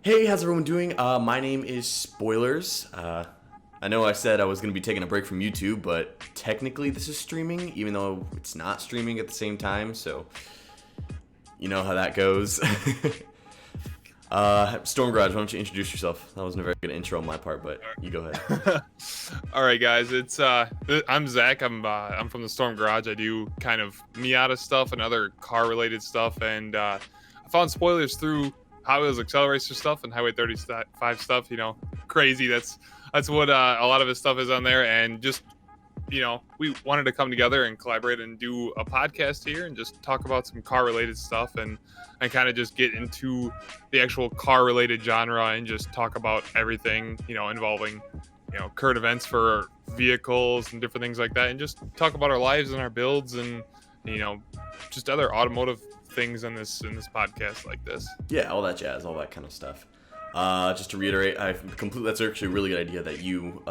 Hey, how's everyone doing? My name is Spoilers. I know I said I was going to be taking a break from YouTube, but technically this is streaming, even though it's not streaming at the same time, so you know how that goes. Storm Garage, why don't you introduce yourself? That wasn't a very good intro on my part, but you go ahead. All right, guys. I'm Zach. I'm from the Storm Garage. I do kind of Miata stuff and other car-related stuff, and I found Spoilers through Hot Wheels Accelerator stuff and Highway 35 stuff. You know, crazy. That's what a lot of his stuff is on there, and just we wanted to come together and collaborate and do a podcast here and just talk about some car-related stuff and kind of just get into the actual car-related genre and just talk about everything involving current events for vehicles and different things like that, and just talk about our lives and our builds and just other automotive things in this podcast like this. Yeah, all that jazz, all that kind of stuff. Just to reiterate, that's actually a really good idea that you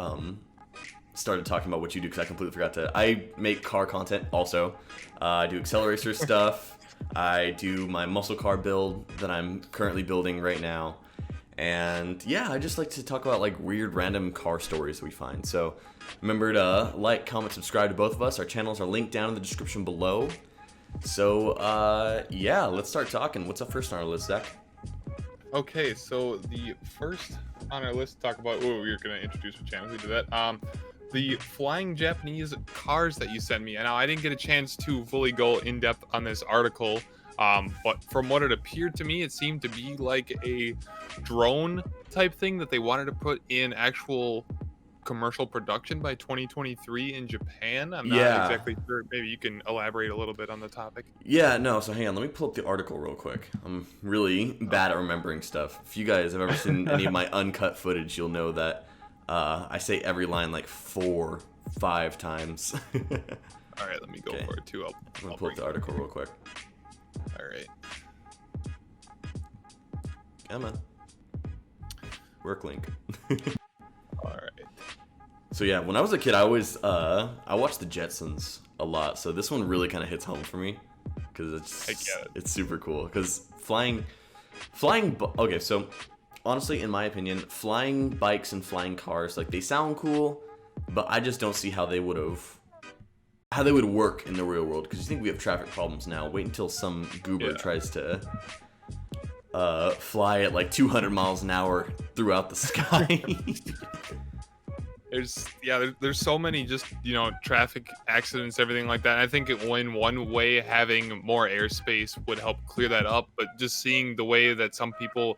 started talking about what you do, because I completely forgot to. I make car content also. I do accelerator stuff. I do my muscle car build that I'm currently building right now. And yeah, I just like to talk about like weird random car stories we find. So remember to like, comment, subscribe to both of us. Our channels are linked down in the description below. So yeah, let's start talking. What's up first on our list, Zach? Okay, so the first on our list to talk about, we're going to introduce our channels. We do that. The flying Japanese cars that you sent me. And now I didn't get a chance to fully go in depth on this article, but from what it appeared to me, it seemed to be like a drone type thing that they wanted to put in actual commercial production by 2023 in Japan. I'm not exactly sure. Maybe you can elaborate a little bit on the topic. Yeah, no, so hang on, let me pull up the article real quick. I'm really bad at remembering stuff. If you guys have ever seen any of my uncut footage, you'll know that I say every line like 4-5 times. All right, let me go for it too. I'll pull up the article real quick. All right. Come on. Work link. All right. So yeah, when I was a kid, I watched the Jetsons a lot. So this one really kind of hits home for me because it's super cool. Because flying. Okay, so honestly, in my opinion, flying bikes and flying cars, like, they sound cool, but I just don't see how they would work in the real world. Because you think we have traffic problems now. Wait until some goober tries to fly at like 200 miles an hour throughout the sky. There's so many just traffic accidents, everything like that. I think when one way having more airspace would help clear that up, but just seeing the way that some people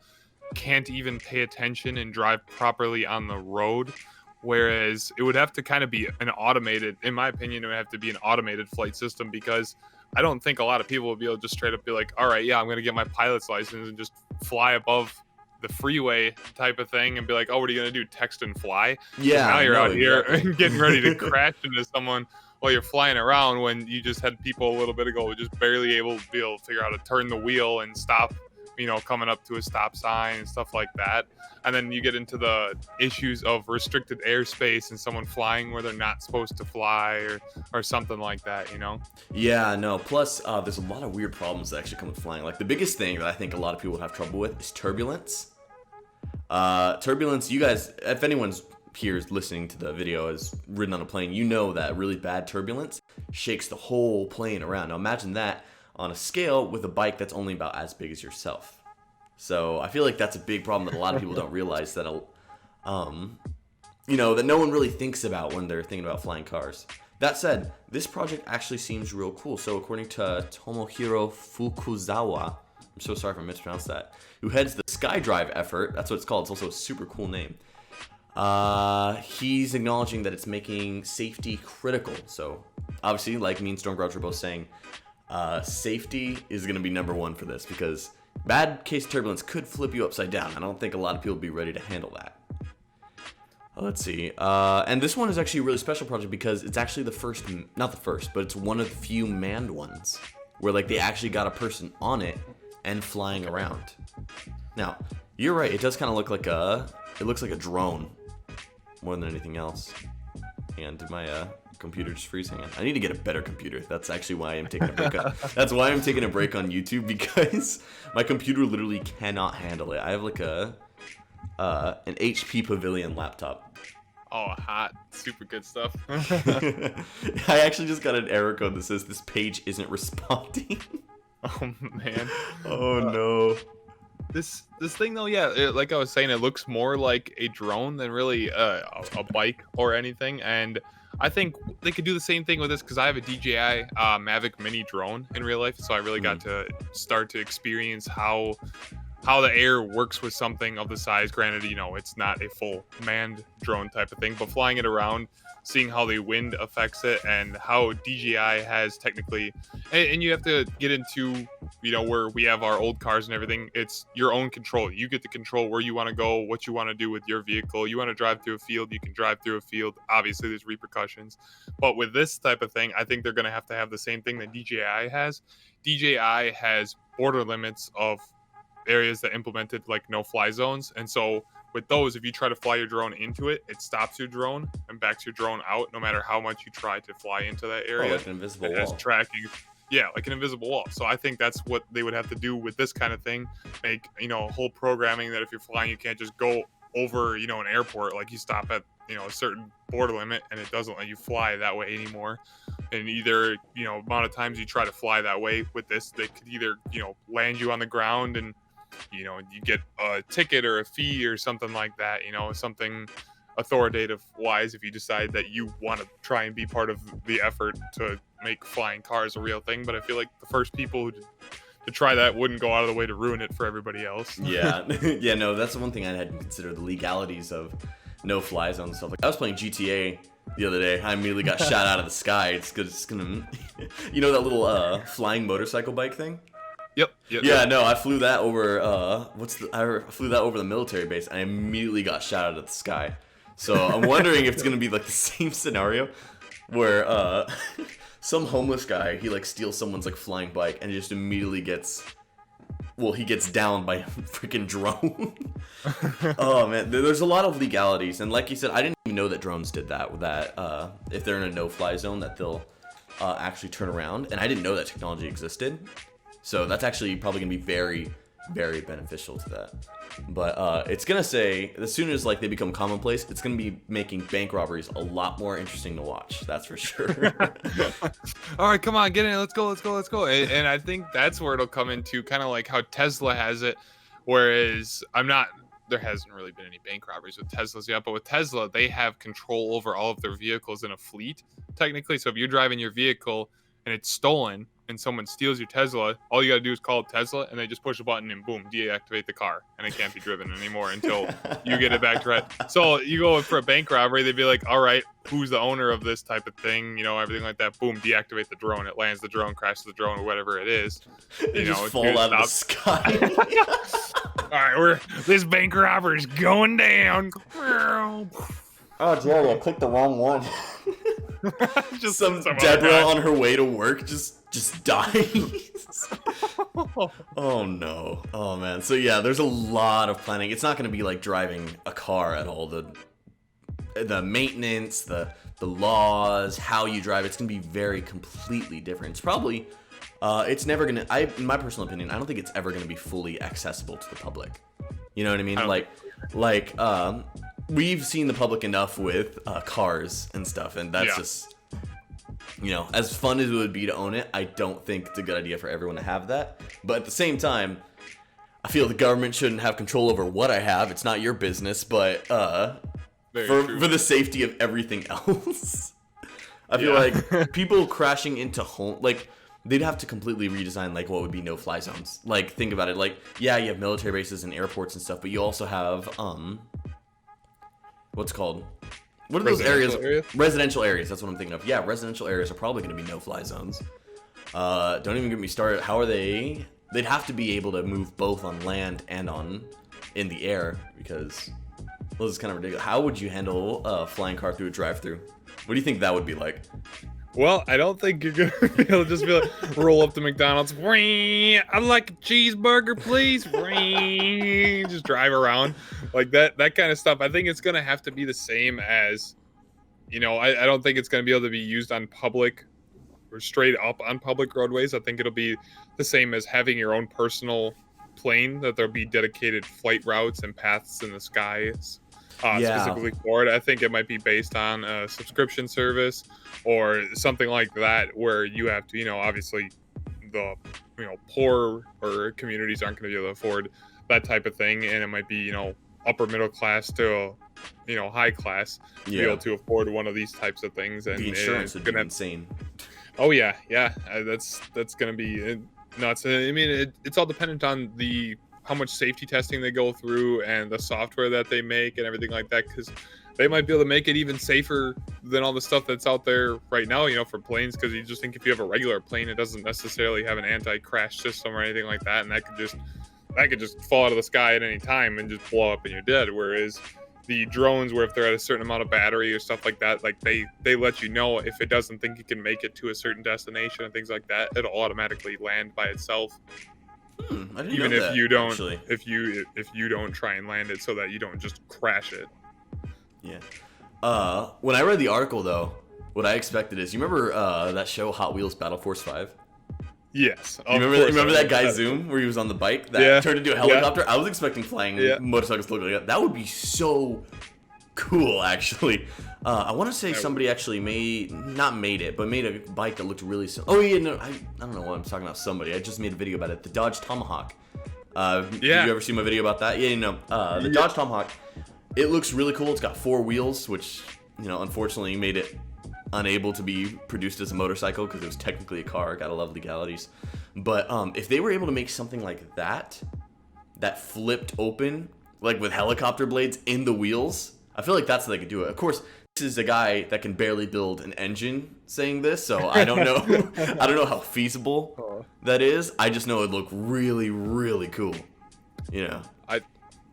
can't even pay attention and drive properly on the road, whereas it would have to kind of be in my opinion, it would have to be an automated flight system, because I don't think a lot of people would be able to just straight up be like, all right, yeah, I'm going to get my pilot's license and just fly above the freeway type of thing and be like, oh, what are you going to do? Text and fly? Yeah. Now you're out here getting ready to crash into someone while you're flying around, when you just had people a little bit ago just barely able to figure out how to turn the wheel and stop, coming up to a stop sign and stuff like that. And then you get into the issues of restricted airspace and someone flying where they're not supposed to fly or something like that, Yeah, no. Plus, there's a lot of weird problems that actually come with flying. Like, the biggest thing that I think a lot of people would have trouble with is turbulence. Turbulence, you guys, if anyone's here listening to the video has ridden on a plane, you know that really bad turbulence shakes the whole plane around. Now imagine that on a scale with a bike that's only about as big as yourself. So I feel like that's a big problem that a lot of people don't realize, that that no one really thinks about when they're thinking about flying cars. That said, this project actually seems real cool. So according to Tomohiro Fukuzawa, I'm so sorry if I mispronounced that, who heads the SkyDrive effort, that's what it's called, it's also a super cool name, he's acknowledging that it's making safety critical. So obviously, like me and Storm Garage were both saying, safety is going to be number one for this, because bad case turbulence could flip you upside down. I don't think a lot of people would be ready to handle that. Let's see. And this one is actually a really special project because it's actually not the first, but it's one of the few manned ones where like they actually got a person on it and flying around. Now, you're right. It does kind of look like it looks like a drone more than anything else. And did my computer just freeze. Hang on. I need to get a better computer. That's actually why I'm taking a break. That's why I'm taking a break on YouTube, because my computer literally cannot handle it. I have like an HP Pavilion laptop. Oh, hot. Super good stuff. I actually just got an error code that says this page isn't responding. Oh, man. Oh, no. This thing, though, yeah, like I was saying, it looks more like a drone than really a bike or anything. And I think they could do the same thing with this, because I have a DJI Mavic Mini drone in real life. So I really got to start to experience how the air works with something of the size. Granted, you know, it's not a full manned drone type of thing, but flying it around, seeing how the wind affects it, and how DJI has technically, and you have to get into, you know, where we have our old cars and everything, it's your own control. You get to control where you want to go, what you want to do with your vehicle. You want to drive through a field, you can drive through a field. Obviously, there's repercussions. But with this type of thing, I think they're going to have the same thing that DJI has. DJI has border limits of areas that implemented like no-fly zones, and so with those, if you try to fly your drone into it, it stops your drone and backs your drone out, no matter how much you try to fly into that area. Like an invisible wall. It has tracking. Yeah, like an invisible wall. So I think that's what they would have to do with this kind of thing. Make, you know, a whole programming that if you're flying, you can't just go over, you know, an airport. Like you stop at, you know, a certain border limit, and it doesn't let you fly that way anymore. And either, you know, amount of times you try to fly that way with this, they could either, you know, land you on the ground and, you know, you get a ticket or a fee or something like that, you know, something authoritative wise, if you decide that you want to try and be part of the effort to make flying cars a real thing. But I feel like the first people to try that wouldn't go out of the way to ruin it for everybody else. Yeah. Yeah, no, that's the one thing I hadn't considered, the legalities of no-fly zones and stuff. Like, I was playing GTA the other day. I immediately got shot out of the sky. It's gonna, you know, that little flying motorcycle bike thing? Yep. Yeah, no, I flew that over. I flew that over the military base. And I immediately got shot out of the sky. So I'm wondering if it's gonna be like the same scenario, where some homeless guy, he like steals someone's like flying bike and just immediately gets downed by a freaking drone. Oh man, there's a lot of legalities, and like you said, I didn't even know that drones did that. That if they're in a no-fly zone, that they'll actually turn around, and I didn't know that technology existed. So that's actually probably gonna be very, very beneficial to that. But it's gonna say, as soon as like they become commonplace, it's gonna be making bank robberies a lot more interesting to watch. That's for sure. All right, come on, get in. Let's go. And I think that's where it'll come into kind of like how Tesla has it, whereas there hasn't really been any bank robberies with Teslas yet, but with Tesla, they have control over all of their vehicles in a fleet, technically. So if you're driving your vehicle and it's stolen, and someone steals your Tesla, all you gotta do is call Tesla, and they just push a button and boom, deactivate the car, and it can't be driven anymore until you get it back to right. So you go for a bank robbery, they'd be like, all right, who's the owner of this type of thing, you know, everything like that. Boom, deactivate the drone. It lands the drone, crashes the drone, or whatever it is. You know, just fall out of the sky. All right, this bank robbery's going down. Oh, Jerry, I clicked the wrong one. Just some Deborah on her way to work just dies. Oh no. Oh man. So yeah, there's a lot of planning. It's not going to be like driving a car at all. The maintenance, the laws, how you drive, it's going to be very completely different. It's probably it's never going to, in my personal opinion, I don't think it's ever going to be fully accessible to the public. You know what I mean? Like we've seen the public enough with cars and stuff, and that's just, you know, as fun as it would be to own it, I don't think it's a good idea for everyone to have that. But at the same time, I feel the government shouldn't have control over what I have. It's not your business, but for the safety of everything else. I feel like people crashing into home, like, they'd have to completely redesign, like, what would be no-fly zones. Like, think about it. Like, yeah, you have military bases and airports and stuff, but you also have, what's it called? What are those areas? Residential areas. That's what I'm thinking of. Yeah, residential areas are probably going to be no-fly zones. Don't even get me started. How are they? They'd have to be able to move both on land and in the air, because this is kind of ridiculous. How would you handle a flying car through a drive-through? What do you think that would be like? Well, I don't think you're gonna be able to just be like, roll up to McDonald's. I'd like a cheeseburger, please. Just drive around like that kind of stuff. I think it's gonna have to be the same as, I don't think it's going to be able to be used on public or straight up on public roadways. I think it'll be the same as having your own personal plane, that there'll be dedicated flight routes and paths in the skies specifically for it. I think it might be based on a subscription service or something like that, where you have to, obviously the, poor or communities aren't going to be able to afford that type of thing. And it might be, upper middle class to, high class to be able to afford one of these types of things. And the insurance would be insane. Oh yeah. That's going to be nuts. I mean, it's all dependent on how much safety testing they go through and the software that they make and everything like that, because they might be able to make it even safer than all the stuff that's out there right now, for planes. Because you just think if you have a regular plane, it doesn't necessarily have an anti-crash system or anything like that, and that could just fall out of the sky at any time and just blow up and you're dead. Whereas the drones, where if they're at a certain amount of battery or stuff like that, like they let you know if it doesn't think it can make it to a certain destination and things like that, it'll automatically land by itself. I didn't even know if that, you don't actually. if you don't try and land it, so that you don't just crash it. Yeah. When I read the article, though, what I expected is, you remember that show Hot Wheels Battle Force 5? Yes. You remember that guy Zoom, where he was on the bike that turned into a helicopter? I was expecting flying motorcycles to look like that. That would be so cool, actually. I want to say somebody actually made a bike that looked really I don't know what I'm talking about. Somebody. I just made a video about it. The Dodge Tomahawk. Have you ever seen my video about that? The Dodge Tomahawk. It looks really cool. It's got 4 wheels, which, unfortunately made it unable to be produced as a motorcycle because it was technically a car. Gotta love legalities. But if they were able to make something like that flipped open, like with helicopter blades in the wheels, I feel like that's how they could do it. Of course, this is a guy that can barely build an engine saying this, so I don't know. I don't know how feasible that is. I just know it'd look really, really cool.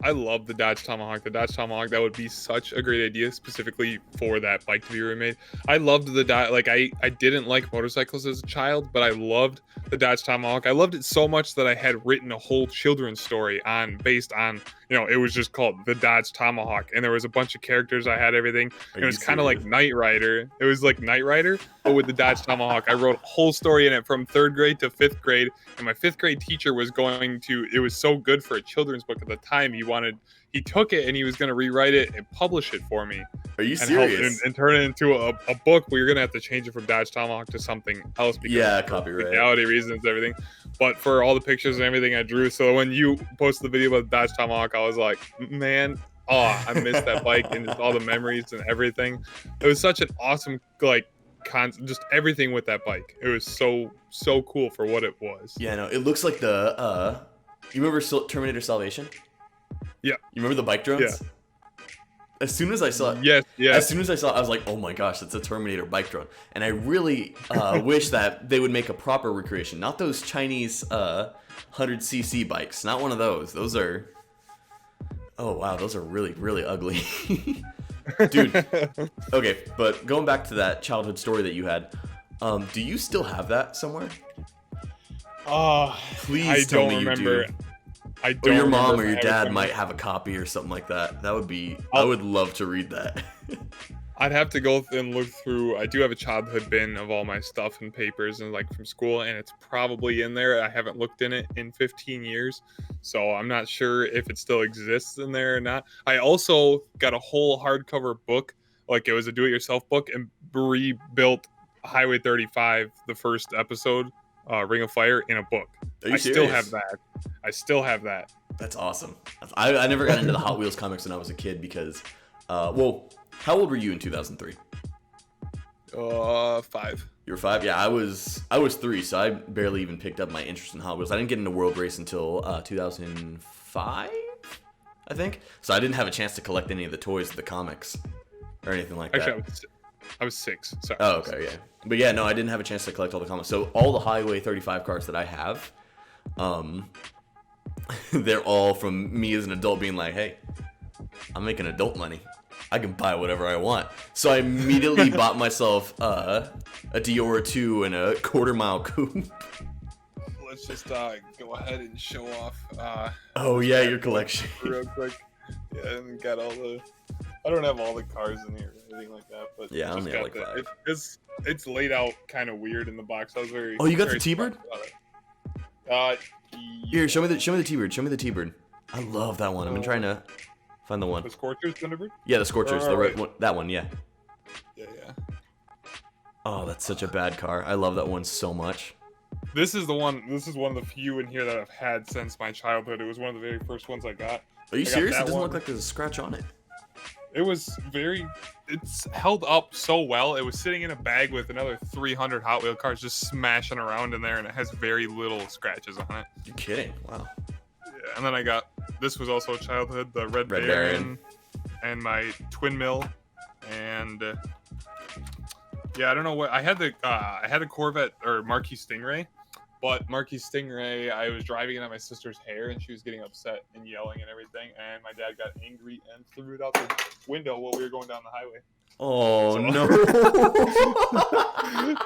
I love the Dodge Tomahawk. The Dodge Tomahawk, that would be such a great idea specifically for that bike to be remade. I loved the Dodge. Like, I didn't like motorcycles as a child, but I loved the Dodge Tomahawk. I loved it so much that I had written a whole children's story based on, it was just called the Dodge Tomahawk. And there was a bunch of characters. I had everything. It was kind of like Knight Rider. It was like Knight Rider, but with the Dodge Tomahawk. I wrote a whole story in it from 3rd grade to 5th grade. And my 5th grade teacher was it was so good for a children's book at the time. He took it and he was going to rewrite it and publish it for me. Are you serious? And turn it into a book where you're going to have to change it from Dodge Tomahawk to something else because copyright, legality reasons, everything. But for all the pictures and everything I drew, so when you posted the video about the Dodge Tomahawk, I was like, man, I missed that bike and just all the memories and everything. It was such an awesome, just everything with that bike. It was so cool for what it was. Yeah, no, it looks like the you remember Terminator Salvation? Yeah. You remember the bike drones? Yeah. As soon as I saw it, yes. As soon as I saw it, I was like, oh my gosh, it's a Terminator bike drone. And I really wish that they would make a proper recreation. Not those Chinese 100cc bikes. Not one of those. Those are... Oh, wow. Those are really, really ugly. Dude. Okay, but going back to that childhood story that you had, do you still have that somewhere? Please tell me you do. I don't. Or your mom or your dad might have a copy or something like that. That would be... I would love to read that. I'd have to go and look through. I do have a childhood bin of all my stuff and papers and from school, and it's probably in there. I haven't looked in it in 15 years, so I'm not sure if it still exists in there or not. I also got a whole hardcover book, like it was a do-it-yourself book, and rebuilt Highway 35, the first episode, Ring of Fire, in a book. Are you serious? I still have that. That's awesome. I never got into the Hot Wheels comics when I was a kid because, how old were you in 2003? 5. You were 5? Yeah, I was 3, so I barely even picked up my interest in Hot Wheels. I didn't get into World Race until 2005, I think. So I didn't have a chance to collect any of the toys of the comics or anything like that. Actually, I was 6. Sorry. Oh, okay, yeah. But yeah, no, I didn't have a chance to collect all the comics. So all the Highway 35 cars that I have, they're all from me as an adult being like, hey, I'm making adult money. I can buy whatever I want. So I immediately bought myself a Dior 2 and a quarter-mile coupe. Let's just go ahead and show off. Oh, yeah, your collection. Real quick. Yeah, and got all the I don't have all the cars in here or anything like that, but Yeah, I just only have got like 5. it's laid out kind of weird in the box. I was very. Oh, you got the very T-Bird? surprised about it. Here, show me the T-Bird. Show me the T-Bird. I love that one. I've been trying to find the one. The Scorchers Thunderbird? Yeah, the Scorchers, the red right. one. That one, yeah. Yeah. Oh, that's such a bad car. I love that one so much. This is one of the few in here that I've had since my childhood. It was one of the very first ones I got. Are you serious? It doesn't one. look like there's a scratch on it. It's held up so well. It was sitting in a bag with another 300 Hot Wheel cars just smashing around in there, and it has very little scratches on it. You're kidding. Wow. Yeah, and then I got, this was also childhood, the Red Baron and my Twin Mill, and yeah, I don't know what, I had the Corvette or Marquis Stingray, but Marquis Stingray, I was driving it on my sister's hair, and she was getting upset and yelling and everything, and my dad got angry and threw it out the window while we were going down the highway. Oh, So- no.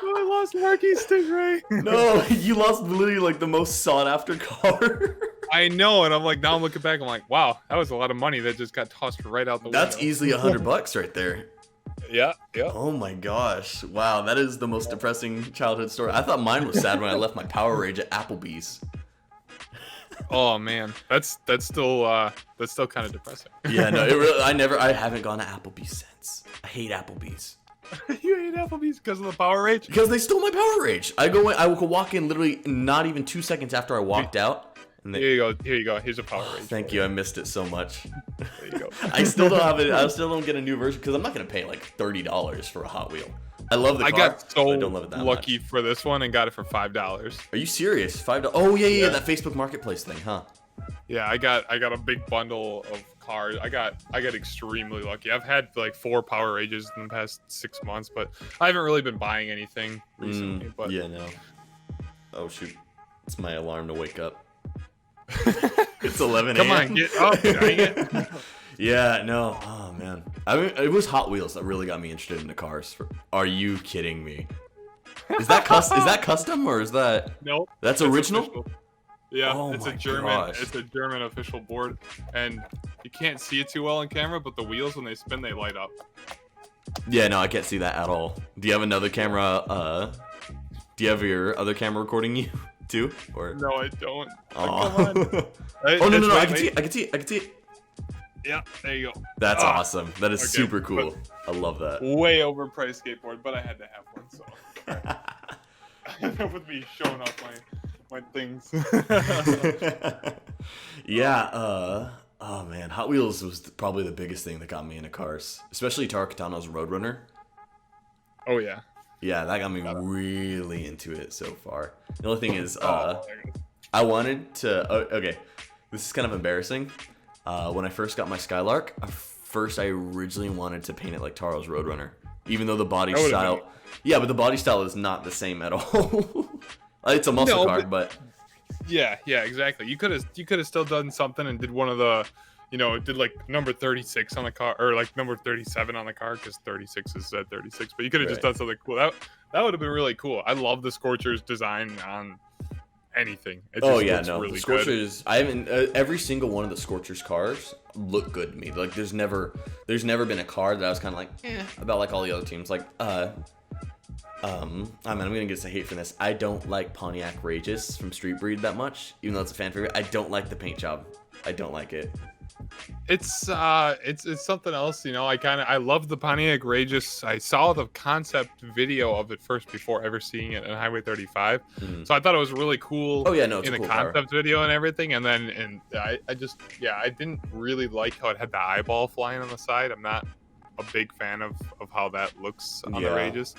I lost Marquis Stingray. No, you lost literally like the most sought after car. I know, and I'm like, now I'm looking back, I'm like, wow, that was a lot of money that just got tossed right out the window. That's easily $100 right there. Yeah. Oh my gosh. Wow, that is the most depressing childhood story. I thought mine was sad when I left my Power Rage at Applebee's. Oh man, that's still kind of depressing. Yeah, no, it really, I haven't gone to Applebee's since. I hate Applebee's. You hate Applebee's because of the Power Rage? Because they stole my Power Rage. I could walk in literally not even 2 seconds after I walked out. And Here you go. Here's a Power Rage. Thank you. I missed it so much. There you go. I still don't have it. I still don't get a new version because I'm not gonna pay like $30 for a Hot Wheel. I love the car. I got so but I don't love it that lucky much. for this one and got it for $5. Are you serious? $5? Oh yeah, Yeah. that Facebook Marketplace thing, huh? Yeah, I got a big bundle of cars. I got extremely lucky. I've had like 4 Power Rages in the past 6 months, but I haven't really been buying anything recently. But Yeah, no. Oh shoot, it's my alarm to wake up. It's 11 a.m. Come on, get up! Dang it. Yeah, no. Oh man, I mean, it was Hot Wheels that really got me interested in the cars. Are you kidding me? Is that custom or is that? Nope. That's It's original. official. Yeah, Oh it's my a German. gosh. It's a German official board, and you can't see it too well on camera, but the wheels when they spin, they light up. Yeah, no, I can't see that at all. Do you have another camera? Do you have your other camera recording you too? Or No, I don't. Aw. Come on. Oh no, It's I right, can see mate. it. I can see it. I can see it. Yeah, there you go. That's Ah, awesome. That is okay, super cool. I love that. Way overpriced skateboard, but I had to have one, so with me showing off my things. Yeah. Oh man, Hot Wheels was probably the biggest thing that got me into cars, especially Tarakatano's Roadrunner. Oh yeah. Yeah, that got me really into it so far. The only thing is, Oh, I wanted to. Okay, this is kind of embarrassing. When I first got my Skylark, I originally wanted to paint it like Taro's Roadrunner, even though the body That would've style. been- Yeah, but the body style is not the same at all. It's a muscle No, car, but yeah, exactly. You could have still done something and did one of the, did like number 36 on the car or like number 37 on the car because 36 is at 36. But you could have just Right. done something cool. That would have been really cool. I love the Scorcher's design on anything. It just looks no, really the good. Scorchers. I haven't. Every single one of the Scorchers cars look good to me. Like there's never been a car that I was kind of like about like all the other teams. Like I mean, I'm gonna get some hate for this. I don't like Pontiac Rages from Street Breed that much, even though it's a fan favorite. I don't like the paint job. I don't like it. It's something else, I love the Pontiac Rageous. I saw the concept video of it first before ever seeing it on Highway 35. Mhm. So I thought it was really cool. Oh yeah, no, it's in a the cool car. concept video and everything, and then I didn't really like how it had the eyeball flying on the side. I'm not a big fan of how that looks on the Yeah. Rageous.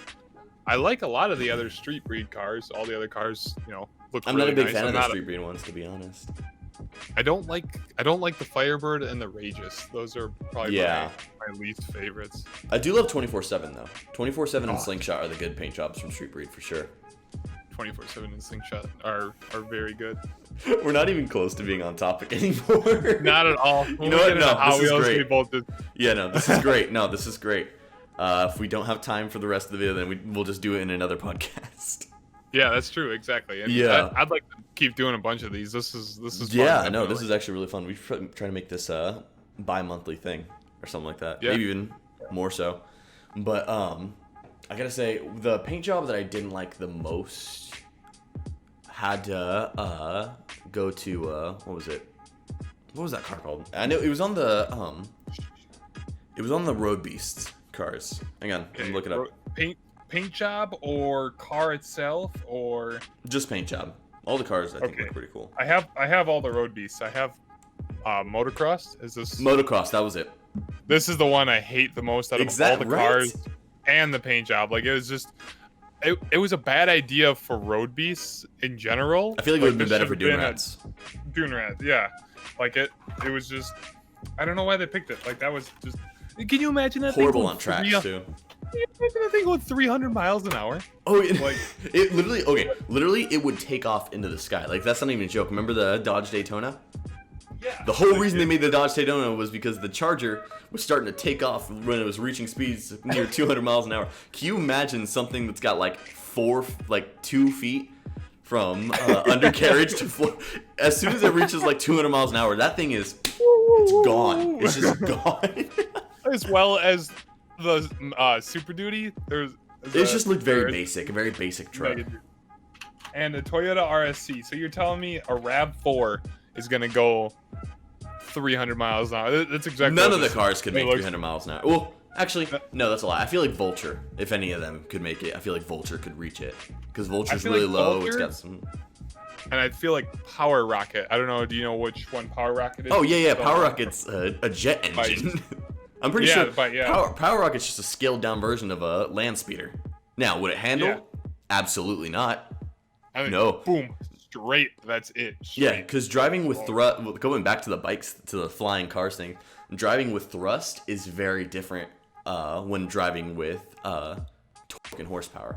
I like a lot of the other Street Breed cars. All the other cars, look I'm really not a big nice. fan I'm of the not Street Breed ones, to be honest. I don't like the Firebird and the Rageous. Those are probably Yeah. my least favorites. I do love 24/7 though. 24/7 and Oh. Slingshot are the good paint jobs from Street Breed for sure. 24/7 and Slingshot are very good. We're not even close to being on topic anymore. Not at all. You know what? No, this is great. We both did. Yeah, no, this is great. No, this is great. If we don't have time for the rest of the video, then we'll just do it in another podcast. Yeah, that's true. Exactly. And Yeah. I'd like to keep doing a bunch of these. This is fun, Yeah, no, this definitely. is actually really fun. We try to make this a bi-monthly thing, or something like that. Yeah. Maybe even more so. But I gotta say, the paint job that I didn't like the most had to go to what was it? What was that car called? I know it was on the Road Beasts cars. Hang on, let me look it up. Paint job or car itself or Just paint job. All the cars I think look pretty cool. I have all the Road Beasts. I have Motocross. Is this Motocross? That was it. This is the one I hate the most out of all the cars and the paint job. Like, it was just it was a bad idea for Road Beasts in general. I feel like it would have been better for Dune Rats. Dune Rats, yeah. Like it was just, I don't know why they picked it. Like, that was just. Can you imagine that? Horrible on tracks too. Can you imagine that thing going 300 miles an hour? Oh, like it literally it would take off into the sky. Like, that's not even a joke. Remember the Dodge Daytona? Yeah. The whole reason they made the Dodge Daytona was because the Charger was starting to take off when it was reaching speeds near 200 miles an hour. Can you imagine something that's got like 2 feet from undercarriage to floor? As soon as it reaches like 200 miles an hour, that thing it's gone. It's just gone. As well as the Super Duty, it just looked very basic, a very basic truck. And a Toyota RSC. So you're telling me a RAV4 is gonna go 300 miles an hour? That's exactly. None of the cars could make 300 miles an hour. Well, actually, no, that's a lie. I feel like Vulture, if any of them could make it, I feel like Vulture could reach it because Vulture's really low. It's got some. And I feel like Power Rocket. I don't know. Do you know which one Power Rocket is? Oh yeah. Power Rocket's a jet engine. I'm pretty sure. Power Rocket's just a scaled down version of a land speeder. Now, would it handle? Yeah. Absolutely not. I mean, no. Boom. Straight. That's it. Straight. Yeah, because driving with thrust, going back to the bikes, to the flying cars thing, driving with thrust is very different when driving with torque and horsepower.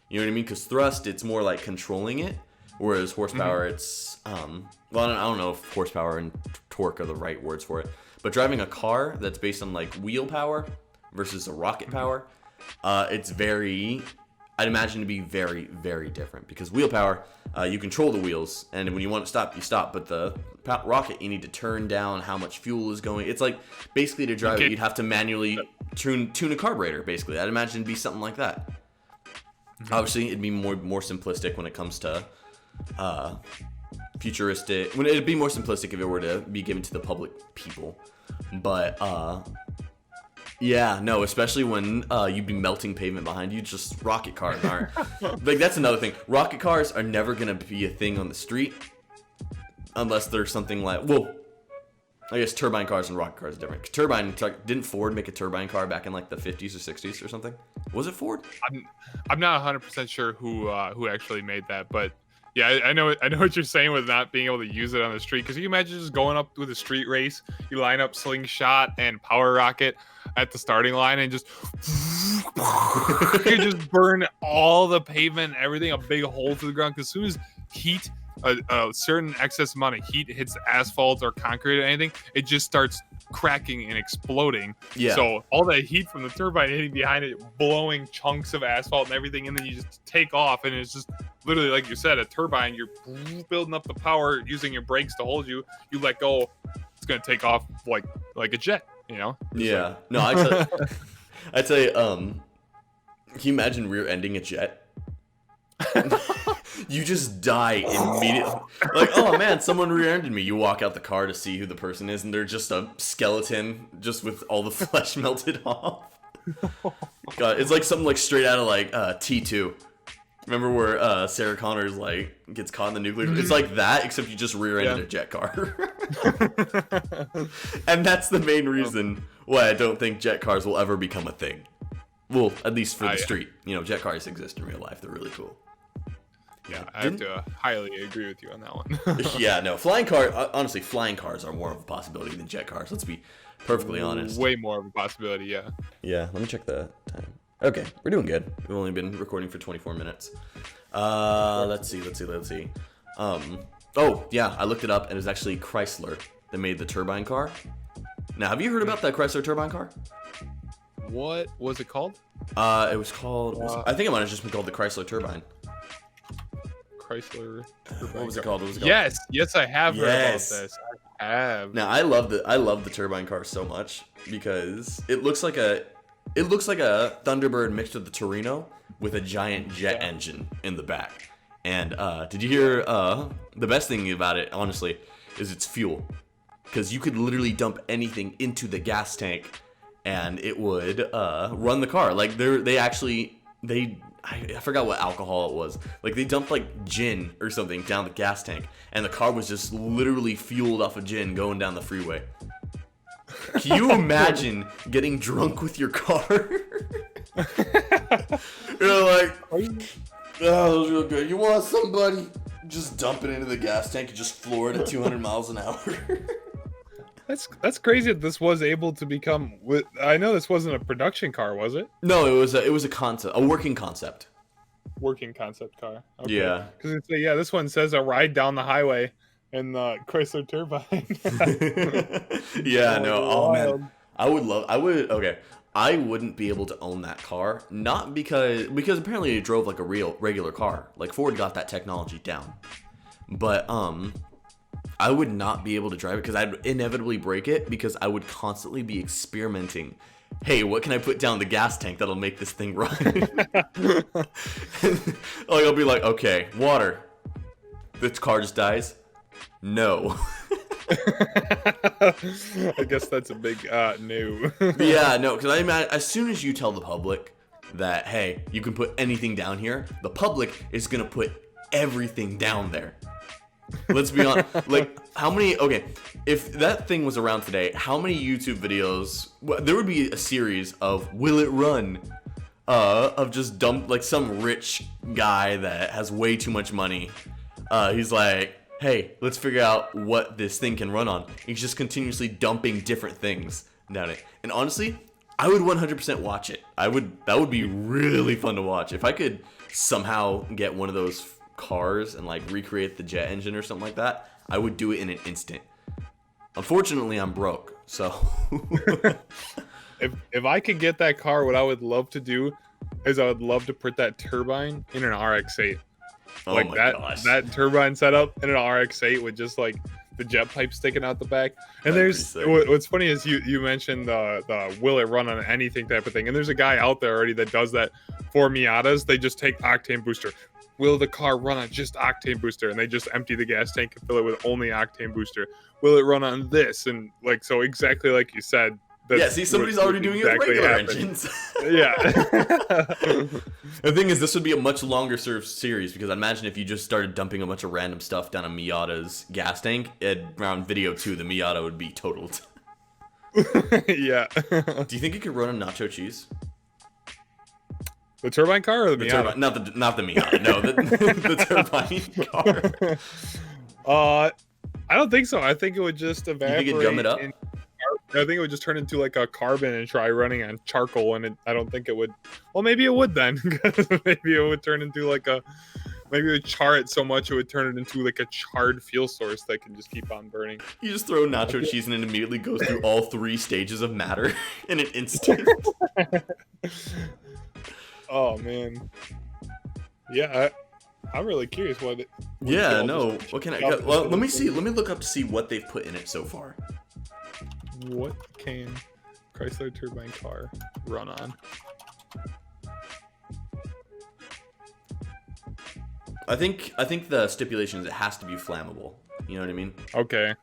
You know what I mean? Because thrust, it's more like controlling it, whereas horsepower, it's well, I don't know if horsepower and torque are the right words for it. But driving a car that's based on like wheel power versus a rocket power, it's very, I'd imagine to be very, very different. Because wheel power, you control the wheels, and when you want to stop, you stop. But the rocket, you need to turn down how much fuel is going. It's like basically to drive it, you'd have to manually tune a carburetor. Basically, I'd imagine it'd be something like that. Obviously, it'd be more simplistic when it comes to futuristic. When it'd be more simplistic if it were to be given to the public people. But yeah, no, especially when you'd be melting pavement behind you. Just rocket cars aren't. Like, that's another thing. Rocket cars are never gonna be a thing on the street unless there's something like, well, I guess turbine cars and rocket cars are different. Didn't Ford make a turbine car back in like the 50s or 60s or something? Was it Ford? I'm not 100% sure who actually made that, but yeah, I know what you're saying with not being able to use it on the street. Because you imagine just going up with a street race, you line up Slingshot and Power Rocket at the starting line and just you just burn all the pavement, everything, a big hole through the ground. Because as soon as heat, a certain excess amount of heat hits asphalt or concrete or anything, it just starts cracking and exploding. Yeah. So all that heat from the turbine hitting behind it, blowing chunks of asphalt and everything, and then you just take off, and it's just literally, like you said, a turbine. You're building up the power using your brakes to hold you. You let go, it's gonna take off like a jet. You know? Yeah. Like... No, I'd say, can you imagine rear-ending a jet? You just die immediately. Like, oh man, someone rear-ended me. You walk out the car to see who the person is, and they're just a skeleton, just with all the flesh melted off. God, it's like something like straight out of like T2. Remember where Sarah Connors like gets caught in the nuclear? It's like that, except you just rear-ended a jet car. And that's the main reason why I don't think jet cars will ever become a thing. Well, at least for the street. You know, jet cars exist in real life. They're really cool. Yeah, I have to highly agree with you on that one. Yeah, no, flying cars, honestly, flying cars are more of a possibility than jet cars. Let's be perfectly honest. Way more of a possibility, yeah. Yeah, let me check the time. Okay, we're doing good. We've only been recording for 24 minutes. Let's see. Oh, yeah, I looked it up, and it was actually Chrysler that made the turbine car. Now, have you heard about that Chrysler turbine car? What was it called? It was called, I think it might have just been called the Chrysler turbine. Chrysler. What was it called? Yes, I have heard about this. have. Now I love the turbine car so much because it looks like a Thunderbird mixed with the Torino with a giant jet engine in the back. And did you hear the best thing about it, honestly, is its fuel. Because you could literally dump anything into the gas tank and it would run the car. Like I forgot what alcohol it was. Like they dumped like gin or something down the gas tank and the car was just literally fueled off of gin going down the freeway. Can you imagine getting drunk with your car? You're like, oh, that was real good. You want somebody? Just dump it into the gas tank and just floor it at 200 miles an hour. That's crazy that this was able to become. I know this wasn't a production car, was it? No, it was a concept, a working concept. Working concept car. Okay. Yeah. Because this one says a ride down the highway in the Chrysler Turbine. Yeah, no. Oh man, I wouldn't be able to own that car, not because apparently it drove like a regular car. Like Ford got that technology down, but I would not be able to drive it because I'd inevitably break it because I would constantly be experimenting. Hey, what can I put down the gas tank that'll make this thing run? Like I'll be like, okay, water. This car just dies. No. I guess that's a big no. Yeah, no, because I imagine as soon as you tell the public that, hey, you can put anything down here, the public is gonna put everything down there. Let's be honest. Like, if that thing was around today, how many YouTube videos? There would be a series of "Will it run?" Of just like some rich guy that has way too much money. He's like, hey, let's figure out what this thing can run on. He's just continuously dumping different things down it. And honestly, I would 100% watch it. That would be really fun to watch. If I could somehow get one of those cars and like recreate the jet engine or something like that, I would do it in an instant. Unfortunately, I'm broke, so if I could get that car, what I would love to do is I would love to put that turbine in an RX-8. Oh like my that gosh. That turbine setup in an RX-8 with just like the jet pipe sticking out the back. And there's what's funny is you mentioned the will it run on anything type of thing. And there's a guy out there already that does that for Miatas. They just take octane booster. Will the car run on just octane booster? And they just empty the gas tank and fill it with only octane booster. Will it run on this? And like, so exactly like you said. Yeah, see, somebody's already doing it with regular engines. Yeah. The thing is, this would be a much longer series because I imagine if you just started dumping a bunch of random stuff down a Miata's gas tank, around video 2, the Miata would be totaled. Yeah. Do you think it could run on nacho cheese? The turbine car or the Miata? Not the Miata. No, the turbine car. I don't think so. I think it would just evaporate. You think it'd gum it up? I think it would just turn into like a carbon and try running on charcoal, and I don't think it would. Well, maybe it would then. Maybe it would turn into like maybe it would char it so much it would turn it into like a charred fuel source that can just keep on burning. You just throw nacho cheese and it immediately goes through all 3 stages of matter in an instant. Oh man. Yeah, I'm really curious what it. Yeah, no. What can I? Well, let me see. Let me look up to see what they've put in it so far. What can Chrysler turbine car run on? I think the stipulation is it has to be flammable. You know what I mean? Okay.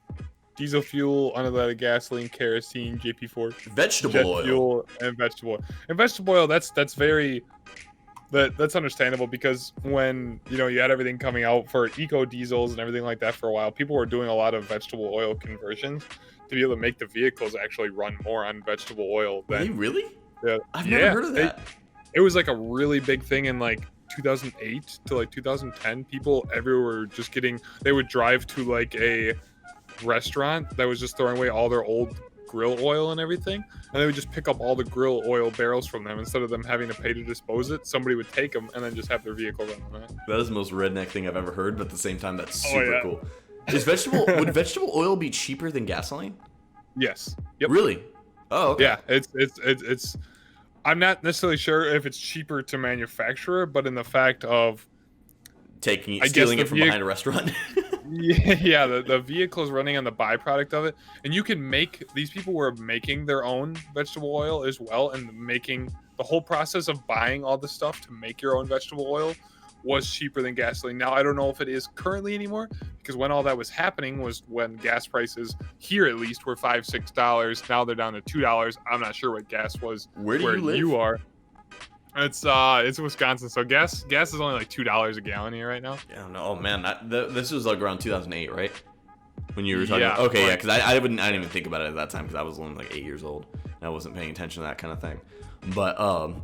Diesel fuel, unleaded gasoline, kerosene, JP4, vegetable oil, fuel, and vegetable oil. And vegetable oil, that's understandable because when you had everything coming out for eco diesels and everything like that for a while, people were doing a lot of vegetable oil conversions to be able to make the vehicles actually run more on vegetable oil. Really? Yeah, I've never heard of that. It was like a really big thing in like 2008 to like 2010. People everywhere were just they would drive to like a restaurant that was just throwing away all their old grill oil and everything, and they would just pick up all the grill oil barrels from them. Instead of them having to pay to dispose it, somebody would take them and then just have their vehicle run on that. That is the most redneck thing I've ever heard, but at the same time, that's super cool. Would vegetable oil be cheaper than gasoline? Yes. Yep. Really? Oh, okay. Yeah. It's. I'm not necessarily sure if it's cheaper to manufacture, but in the fact of stealing it from behind a restaurant. Yeah, the vehicle is running on the byproduct of it, and you can make these people were making their own vegetable oil as well, and making the whole process of buying all the stuff to make your own vegetable oil was cheaper than gasoline. Now I don't know if it is currently anymore, because when all that was happening was when gas prices here at least were $5-6. Now they're down to $2. I'm not sure what gas was Where do you live? you are. It's Wisconsin, so gas is only like $2 a gallon here right now. Yeah, no, oh man, this was like around 2008, right? When you were talking. Yeah, Okay, yeah, right. because I didn't even think about it at that time because I was only like 8 years old and I wasn't paying attention to that kind of thing. But oh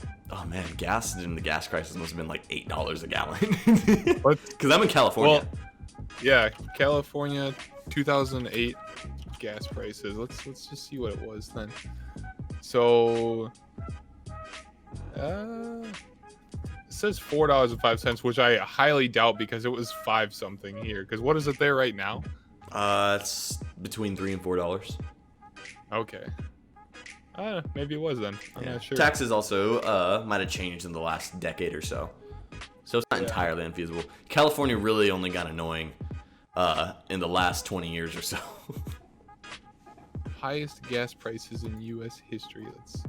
man, gas in the gas crisis must have been like $8 a gallon. Because I'm in California. Well, yeah, California, 2008 gas prices. Let's just see what it was then. So, it says $4.05, which I highly doubt because it was 5 something here. Because what is it there right now? It's between $3 and $4. Okay. Maybe it was then. I'm not sure. Taxes also might have changed in the last decade or so. So it's not entirely unfeasible. California really only got annoying in the last 20 years or so. Highest gas prices in U.S. history. Let's see.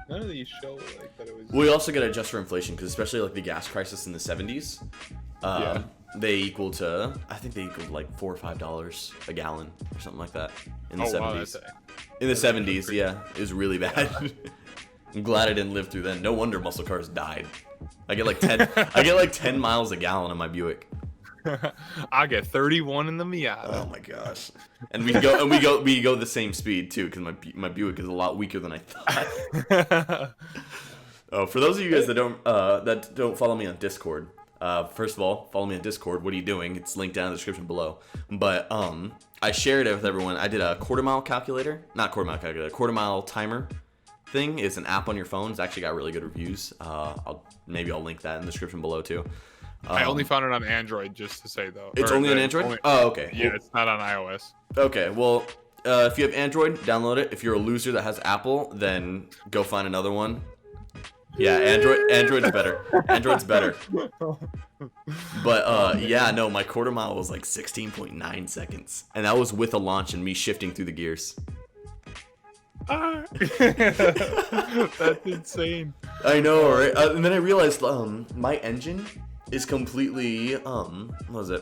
None of these show like that it was. We also got to adjust for inflation because especially like the gas crisis in the 70s, they equaled to, I think they equaled like $4 or $5 a gallon or something like that in the 70s. Wow, in the 70s, yeah, it was really bad. I'm glad I didn't live through then. No wonder muscle cars died. I get like 10 miles a gallon in my Buick. I get 31 in the Miata. Oh my gosh! And we go the same speed too because my Buick is a lot weaker than I thought. For those of you guys that don't follow me on Discord, first of all, follow me on Discord. What are you doing? It's linked down in the description below. But I shared it with everyone. I did a quarter mile timer thing. It's an app on your phone. It's actually got really good reviews. I'll link that in the description below too. I only found it on Android, just to say though. It's only on Android? Oh, okay. Yeah, it's not on iOS. Okay, well, if you have Android, download it. If you're a loser that has Apple, then go find another one. Yeah, Android's better. Android's better. But my quarter mile was like 16.9 seconds, and that was with a launch and me shifting through the gears. That's insane. I know, right? And then I realized my engine is completely what was it?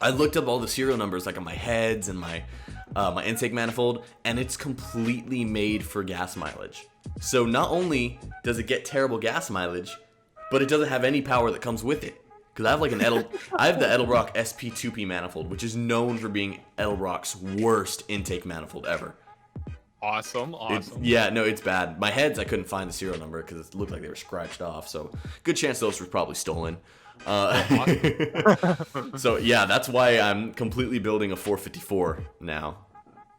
I looked up all the serial numbers like on my heads and my intake manifold, and it's completely made for gas mileage. So not only does it get terrible gas mileage, but it doesn't have any power that comes with it. Because I have I have the Edelbrock SP2P manifold, which is known for being Edelbrock's worst intake manifold ever. Awesome. It's bad. My heads, I couldn't find the serial number because it looked like they were scratched off. So good chance those were probably stolen. So yeah, that's why I'm completely building a 454 now.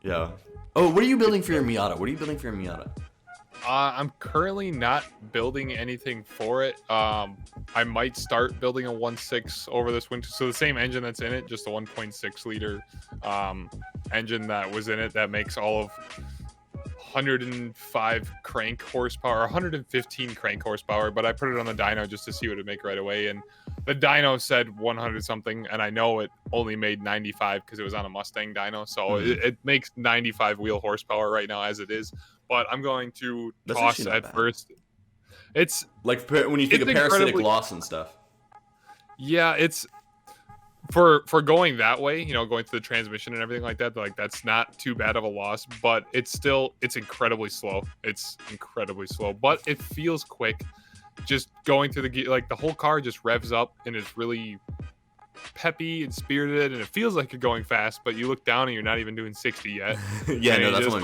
Yeah. Oh, what are you building for your Miata? I'm currently not building anything for it. I might start building a 1.6 over this winter. So the same engine that's in it, just a 1.6 liter engine that was in it that makes all of 105 crank horsepower, 115 crank horsepower, but I put it on the dyno just to see what it'd make right away, and the dyno said 100 something, and I know it only made 95 because it was on a Mustang dyno, so it makes 95 wheel horsepower right now as it is, but I'm going to toss at first. It's like when you think of parasitic loss and stuff. Yeah, it's for going that way, going through the transmission and everything like that, like that's not too bad of a loss, but it's incredibly slow. It's incredibly slow, but it feels quick. Just going through the whole car just revs up and it's really peppy and spirited, and it feels like you're going fast, but you look down and you're not even doing 60 yet. Yeah, no, that's one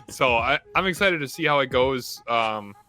So I'm excited to see how it goes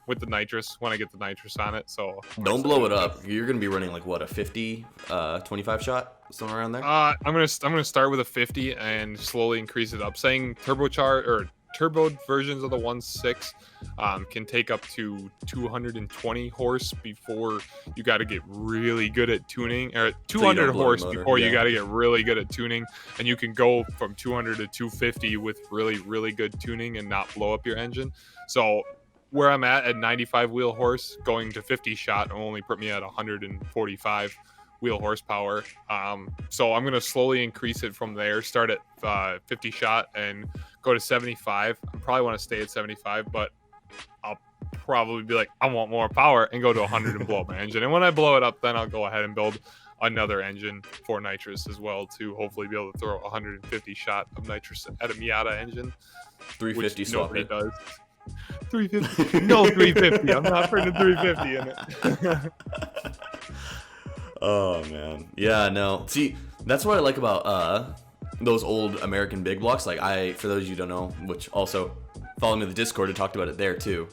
with the nitrous when I get the nitrous on it. So don't blow it up. You're gonna be running like what, a 50 25 shot, somewhere around there? I'm gonna start with a 50 and slowly increase it up. Saying turboed versions of the 1.6 can take up to 220 horse before you got to get really good at tuning, or 200 horse before you got to get really good at tuning, and you can go from 200 to 250 with really, really good tuning and not blow up your engine. So where I'm at 95 wheel horse, going to 50 shot will only put me at 145 wheel horsepower. So I'm gonna slowly increase it from there. Start at 50 shot and go to 75. I probably want to stay at 75, but I'll probably be like, I want more power, and go to 100 and blow up my engine. And when I blow it up, then I'll go ahead and build another engine for nitrous as well to hopefully be able to throw 150 shot of nitrous at a Miata engine. 350 swap it. Does. 350. No 350. I'm not putting a 350 in it. Oh man, yeah, no. See, that's what I like about those old American big blocks. Like for those of you who don't know, which also follow me on the Discord, I talked about it there too.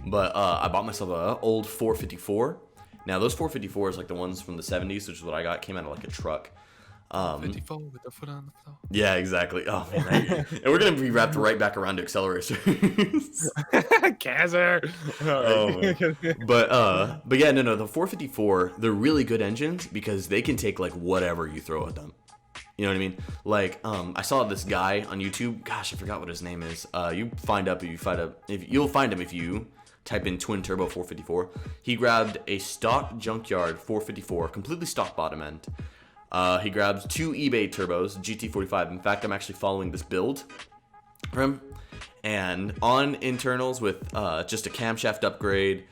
But I bought myself a old 454. Now those 454s, like the ones from the 70s, which is what I got, came out of like a truck. 54 with the foot on the floor. Yeah, exactly. Oh man, and we're gonna be wrapped right back around to accelerators. Kazzer. Oh, but yeah, no, the 454, they're really good engines because they can take like whatever you throw at them. You know what I mean? Like, I saw this guy on YouTube. Gosh, I forgot what his name is. You'll find him if you type in twin turbo 454. He grabbed a stock junkyard 454, completely stock bottom end. He grabbed 2 eBay turbos, GT45. In fact, I'm actually following this build for him. And on internals with just a camshaft upgrade,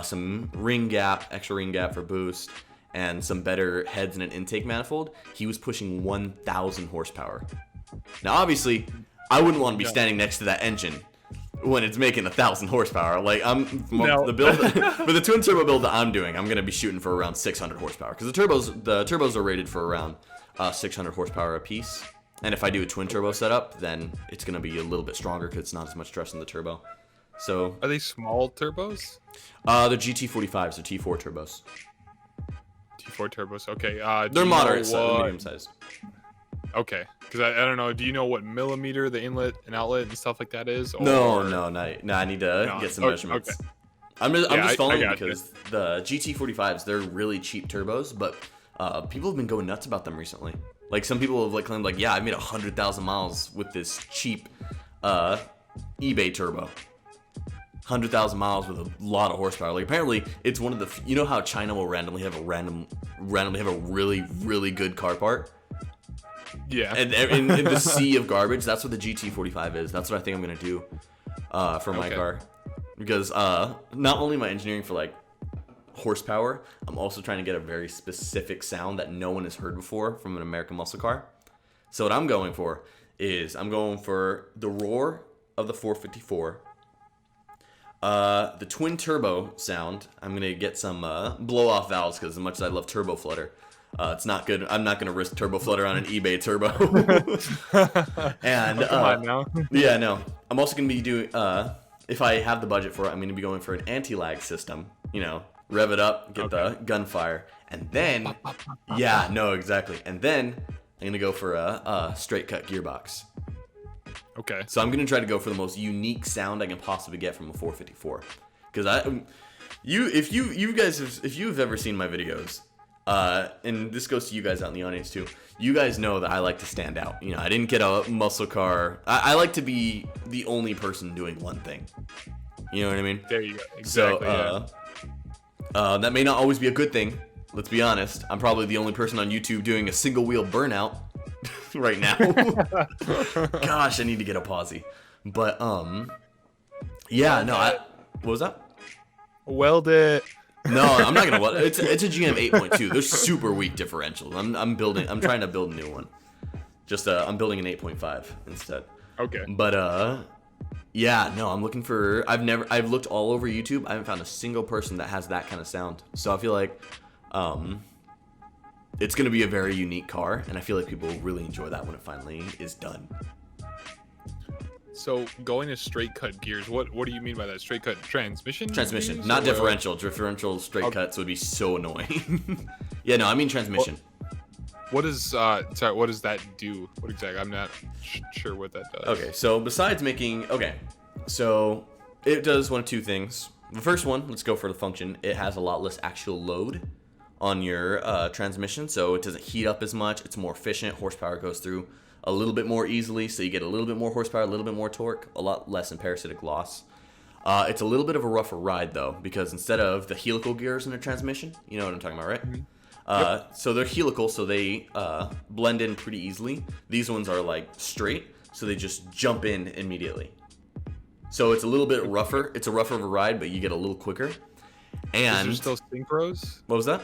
some extra ring gap for boost, and some better heads and an intake manifold, he was pushing 1,000 horsepower. Now, obviously, I wouldn't want to be standing next to that engine when it's making 1,000 horsepower. Like, the build for the twin turbo build that I'm doing, I'm gonna be shooting for around 600 horsepower because the turbos are rated for around 600 horsepower a piece. And if I do a twin turbo setup, then it's gonna be a little bit stronger because it's not as much stress in the turbo. So are they small turbos? The GT45s are T4 turbos. T4 turbos. Okay. They're moderate, medium sized. Okay, because I don't know. Do you know what millimeter the inlet and outlet and stuff like that is? Or... No. I need to get some measurements. Okay. I'm just following because the GT45s, they're really cheap turbos, but people have been going nuts about them recently. Like some people have claimed I made 100,000 miles with this cheap eBay turbo. 100,000 miles with a lot of horsepower. Like apparently it's one of the you know how China will randomly have a really really good car part. Yeah. And in the sea of garbage, that's what the GT45 is. That's what I think I'm gonna do for my car, because not only am I engineering for horsepower, I'm also trying to get a very specific sound that no one has heard before from an American muscle car. So what I'm going for is the roar of the 454, the twin turbo sound. I'm gonna get some blow off valves because as much as I love turbo flutter. It's not good. I'm not going to risk turbo flutter on an eBay turbo. And come on now. Yeah, no. I'm also going to be doing, if I have the budget for it, I'm going to be going for an anti-lag system. Rev it up, get the gunfire, and then, yeah, no, exactly. And then I'm going to go for a straight cut gearbox. Okay. So I'm going to try to go for the most unique sound I can possibly get from a 454. Because if you've ever seen my videos, and this goes to you guys out in the audience too. You guys know that I like to stand out. I didn't get a muscle car. I like to be the only person doing one thing. You know what I mean? There you go. Exactly. So, that may not always be a good thing. Let's be honest. I'm probably the only person on YouTube doing a single wheel burnout right now. Gosh, I need to get a posse. But, yeah, no, what was that? Weld it. No, I'm not gonna. It's a GM 8.2. They're super weak differentials. I'm trying to build a new one. I'm building an 8.5 instead. Okay. But yeah, no, I'm looking for. I've looked all over YouTube. I haven't found a single person that has that kind of sound. So I feel like, it's gonna be a very unique car, and I feel like people will really enjoy that when it finally is done. So going to straight cut gears, what do you mean by that? Straight cut transmission? Transmission, not differential. Differential straight cuts would be so annoying. Yeah, no, I mean transmission. What does what does that do? What exactly? I'm not sure what that does. Okay, so besides so it does one of two things. The first one, let's go for the function. It has a lot less actual load on your transmission, so it doesn't heat up as much. It's more efficient. Horsepower goes through a little bit more easily, so you get a little bit more horsepower, a little bit more torque, a lot less in parasitic loss. It's a little bit of a rougher ride though, because instead of the helical gears in a transmission, you know what I'm talking about, right? So they're helical, so they blend in pretty easily. These ones are like straight, so they just jump in immediately. So it's a little bit rougher. It's a rougher of a ride, but you get a little quicker. And is there still synchros? What was that?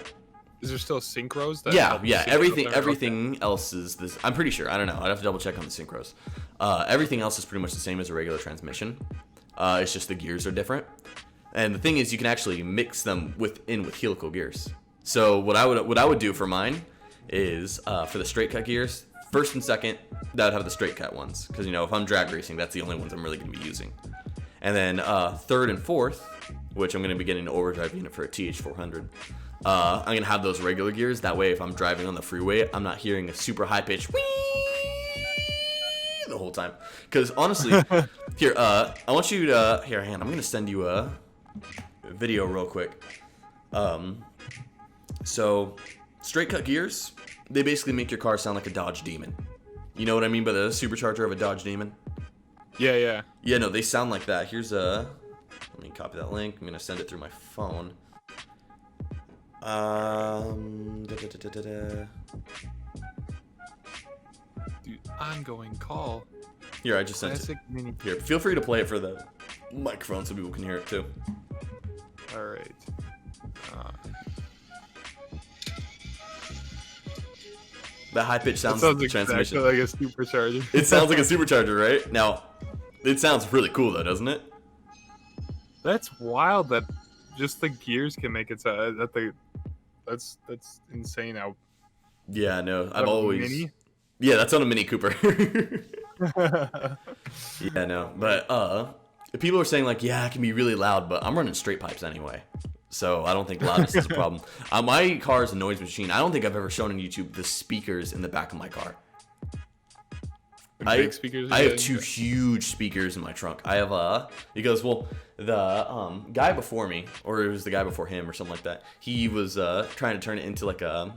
Is there still synchros? Yeah. Everything else is this. I'm pretty sure. I don't know. I'd have to double check on the synchros. Everything else is pretty much the same as a regular transmission. It's just the gears are different. And the thing is, you can actually mix them with helical gears. So what I would do for mine is for the straight cut gears, first and second, that would have the straight cut ones, because if I'm drag racing, that's the only ones I'm really going to be using. And then third and fourth, which I'm going to be getting an overdrive unit for a TH400. I'm going to have those regular gears. That way, if I'm driving on the freeway, I'm not hearing a super high pitch whee the whole time. Because honestly, here, I want you to I'm going to send you a video real quick. So straight cut gears, they basically make your car sound like a Dodge Demon. You know what I mean by the supercharger of a Dodge Demon? Yeah. Yeah, no, they sound like that. Let me copy that link. I'm gonna send it through my phone. Dude, ongoing call. Here, I just sent it. Here, feel free to play it for the microphone so people can hear it too. All right. That high pitch sounds like the transmission. Like a supercharger. It sounds like a supercharger, right? Now, it sounds really cool though, doesn't it? That's wild that just the gears can make it sound. That's insane. Yeah, no, I've always. Mini? Yeah, that's on a Mini Cooper. Yeah, no, but people are saying like, yeah, it can be really loud, but I'm running straight pipes anyway, so I don't think loudness is a problem. My car is a noise machine. I don't think I've ever shown on YouTube the speakers in the back of my car. Big speakers. I have two huge speakers in my trunk. I have because the guy before me, or it was the guy before him or something like that, he was trying to turn it into like a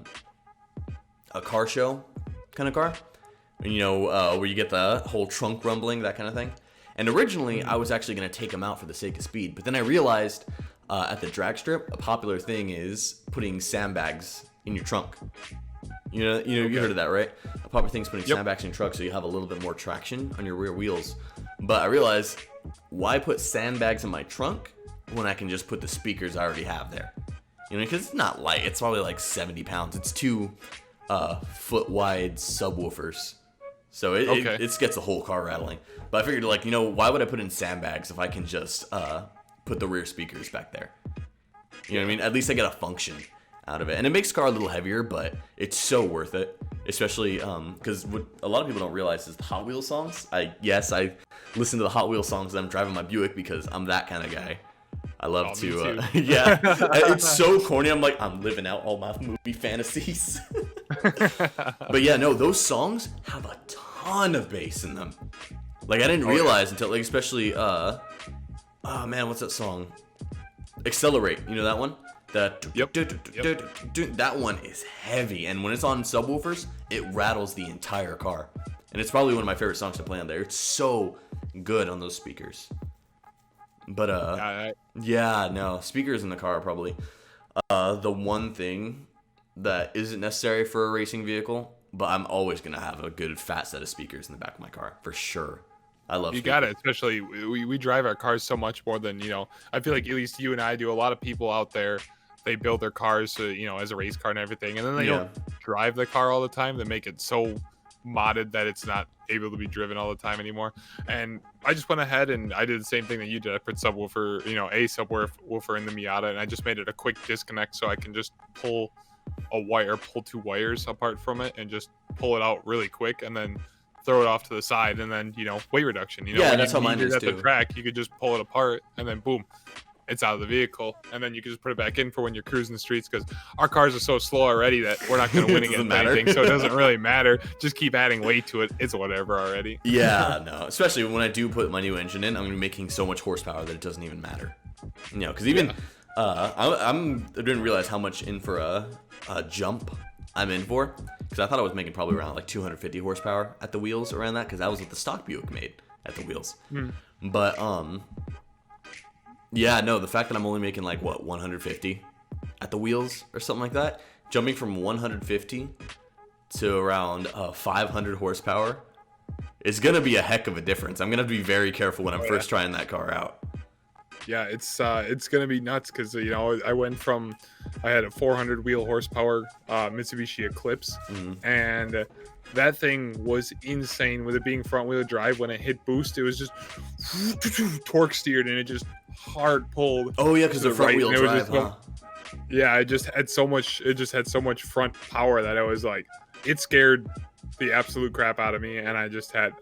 car show kind of car, where you get the whole trunk rumbling, that kind of thing. And originally I was actually going to take him out for the sake of speed, but then I realized at the drag strip, a popular thing is putting sandbags in your trunk. You heard of that, right? A popular thing is putting sandbags in your truck so you have a little bit more traction on your rear wheels. But I realized, why put sandbags in my trunk when I can just put the speakers I already have there? Because it's not light. It's probably like 70 pounds. It's 2 foot wide subwoofers. So it gets the whole car rattling. But I figured, why would I put in sandbags if I can just put the rear speakers back there? You know what I mean? At least I get a function out of it. And it makes the car a little heavier, but it's so worth it. Especially because what a lot of people don't realize is the Hot Wheels songs. I listen to the Hot Wheels songs when I'm driving my Buick because I'm that kind of guy. I love to, yeah. It's so corny. I'm living out all my movie fantasies. But yeah, no, those songs have a ton of bass in them. I didn't realize until, especially, oh man, what's that song? Accelerate. You know that one? That one is heavy, and when it's on subwoofers, it rattles the entire car. And it's probably one of my favorite songs to play on there. It's so good on those speakers. But speakers in the car are probably the one thing that isn't necessary for a racing vehicle, but I'm always gonna have a good fat set of speakers in the back of my car for sure. I love you got it. Especially we drive our cars so much more than I feel like at least you and I do. A lot of people out there, they build their cars to, as a race car and everything, and then they don't drive the car all the time. They make it so modded that it's not able to be driven all the time anymore. And I just went ahead and I did the same thing that you did. I put subwoofer, a subwoofer in the Miata, and I just made it a quick disconnect so I can just pull 2 wires apart from it and just pull it out really quick and then throw it off to the side, and then weight reduction. That's how mine is at too. The track, you could just pull it apart and then boom, it's out of the vehicle, and then you can just put it back in for when you're cruising the streets, because our cars are so slow already that we're not going to win against anything, so it doesn't really matter. Just keep adding weight to it. It's whatever already. Yeah, no, especially when I do put my new engine in, I'm going to be making so much horsepower that it doesn't even matter. Because even I didn't realize how much in for a jump I'm in for, because I thought I was making probably around 250 horsepower at the wheels, around that, because that was what the stock Buick made at the wheels. But the fact that I'm only making 150 at the wheels or something like that, jumping from 150 to around 500 horsepower is going to be a heck of a difference. I'm going to have to be very careful when I'm first trying that car out. Yeah, it's gonna be nuts because I went from I had a 400 wheel horsepower Mitsubishi Eclipse, and that thing was insane with it being front wheel drive. When it hit boost, it was just torque steered and it just hard pulled. Oh yeah, because the front wheel drive, huh? Yeah, it just had so much. It just had so much front power that I was like, it scared the absolute crap out of me, and I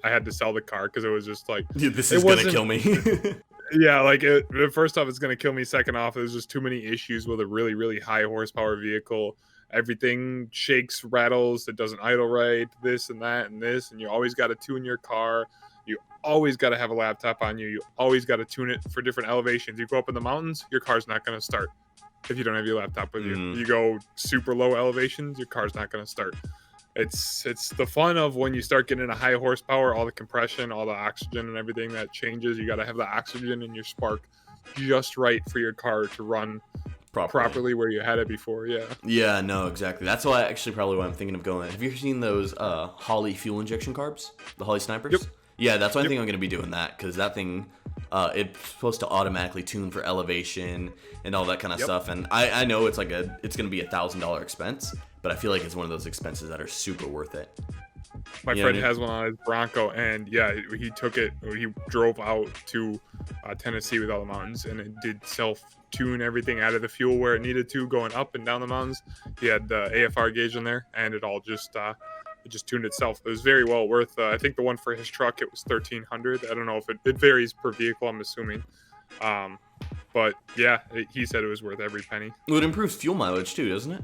had to sell the car because it was just like, dude, this is gonna kill me. Yeah, like first off, it's gonna kill me. Second off, there's just too many issues with a really, really high horsepower vehicle. Everything shakes, rattles, it doesn't idle right, this and that and this, and you always got to tune your car. You always got to have a laptop on you. You always got to tune it for different elevations. You go up in the mountains, your car's not gonna start if you don't have your laptop with you. You go super low elevations, your car's not gonna start. It's the fun of when you start getting a high horsepower, all the compression, all the oxygen and everything that changes. You got to have the oxygen in your spark just right for your car to run properly where you had it before. Yeah, no, exactly. That's why probably I'm thinking of going. Have you ever seen those Holley fuel injection carbs, the Holley snipers? Yep. Yeah, that's why I think I'm going to be doing that, because that thing, it's supposed to automatically tune for elevation and all that kind of stuff. And I know it's going to be $1,000 expense, but I feel like it's one of those expenses that are super worth it. My friend has one on his Bronco, and he took it. He drove out to Tennessee with all the mountains, and it did self-tune everything out of the fuel where it needed to, going up and down the mountains. He had the AFR gauge in there, and it all just tuned itself. It was very well worth. I think the one for his truck, it was $1,300. I don't know if it varies per vehicle, I'm assuming. But yeah, he said it was worth every penny. Well, it improves fuel mileage too, doesn't it?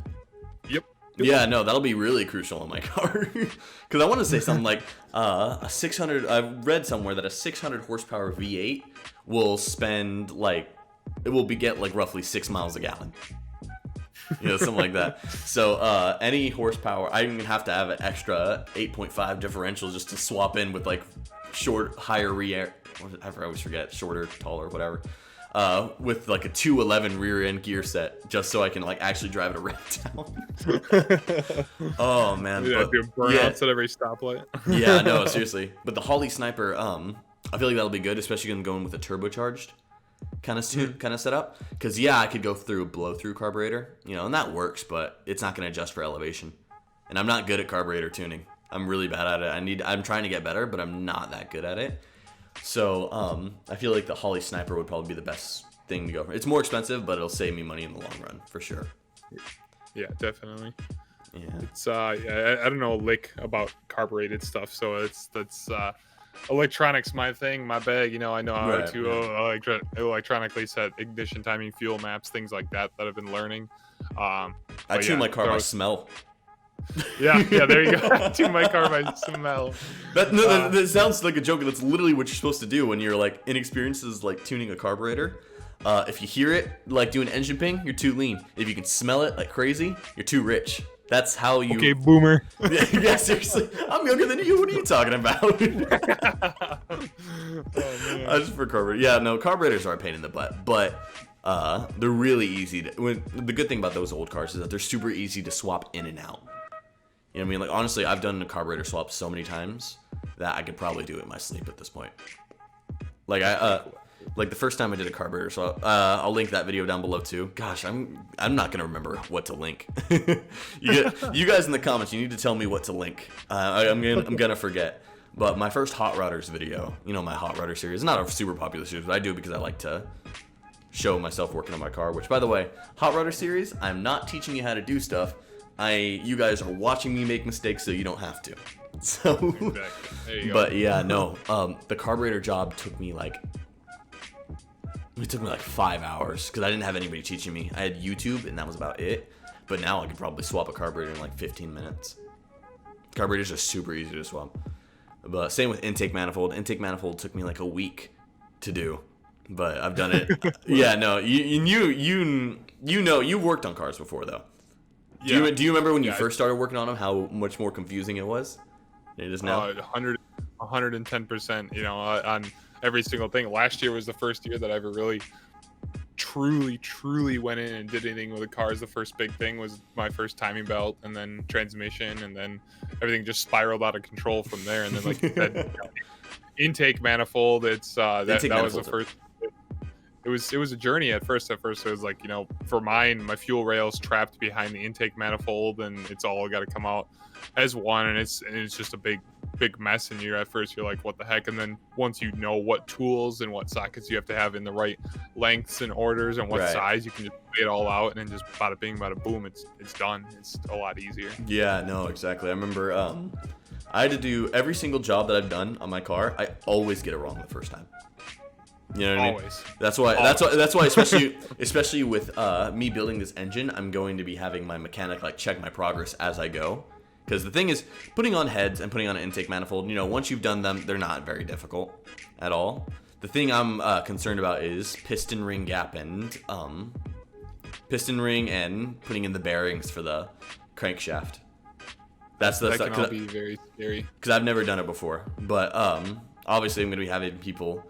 Yep. Yeah, no, that'll be really crucial in my car. Because I want to say something like a 600. I read somewhere that a 600 horsepower V8 will spend get roughly 6 miles a gallon. Something like that. So any horsepower, I'm gonna have to have an extra 8.5 differential just to swap in with higher rear. I always forget, shorter, taller, whatever. With a 211 rear end gear set, just so I can actually drive it around town. Oh man, do burnouts at every stoplight. Yeah, no, seriously. But the Holley Sniper, I feel like that'll be good, especially going with a turbocharged kind of setup. Because I could go through a blow through carburetor, and that works, but it's not going to adjust for elevation. And I'm not good at carburetor tuning. I'm really bad at it. I'm trying to get better, but I'm not that good at it. So I feel like the Holley Sniper would probably be the best thing to go for. It's more expensive, but it'll save me money in the long run for sure. Yeah, definitely. Yeah. It's I don't know a lick about carbureted stuff, so that's electronics my thing, my bag. I know how to electronically set ignition timing, fuel maps, things like that I've been learning. I tune my car by smell. Yeah, there you go. I tune my car by smell. That sounds like a joke. That's literally what you're supposed to do when you're inexperienced is tuning a carburetor. If you hear it doing engine ping, you're too lean. If you can smell it like crazy, you're too rich. That's how you. Okay, boomer. Yeah, seriously. I'm younger than you. What are you talking about? Oh, just for carburetor. Yeah, no, carburetors are a pain in the butt, but they're really easy. The good thing about those old cars is that they're super easy to swap in and out. You know what I mean? Honestly, I've done a carburetor swap so many times that I could probably do it in my sleep at this point. The first time I did a carburetor swap, I'll link that video down below too. Gosh, I'm not gonna remember what to link. You guys in the comments, you need to tell me what to link. I'm gonna forget. But my first Hot Rodders video, my Hot Rodder series, not a super popular series, but I do it because I like to show myself working on my car. Which, by the way, Hot Rodder series, I'm not teaching you how to do stuff. You guys are watching me make mistakes so you don't have to. So, exactly. There you go. But yeah, no, the carburetor job took me 5 hours because I didn't have anybody teaching me. I had YouTube and that was about it. But now I could probably swap a carburetor in 15 minutes. Carburetors are super easy to swap. But same with intake manifold. Intake manifold took me a week to do. But I've done it. Yeah, no, you've worked on cars before though. Do you remember when you first started working on them, how much more confusing it was than it is now? 110%, on every single thing. Last year was the first year that I ever really truly went in and did anything with the cars, the first big thing was my first timing belt, and then transmission, and then everything just spiraled out of control from there. And then like that intake manifold, it's that was the first. It was a journey at first. It was like, you know, for mine, my fuel rail's trapped behind the intake manifold, and it's all got to come out as one, and it's just a big mess. And at first you're like, what the heck? And then once you know what tools and what sockets you have to have in the right lengths and orders and what size, you can just lay it all out, and then just bada bing, bada boom, it's done. It's a lot easier. Yeah, no, exactly. I remember I had to do every single job that I've done on my car. I always get it wrong the first time. You know what I mean? Always. That's why, especially with me building this engine, I'm going to be having my mechanic like check my progress as I go. Because the thing is, putting on heads and putting on an intake manifold, you know, once you've done them, they're not very difficult at all. The thing I'm concerned about is piston ring gap and putting in the bearings for the crankshaft. That can all be very scary. Because I've never done it before, but obviously I'm going to be having people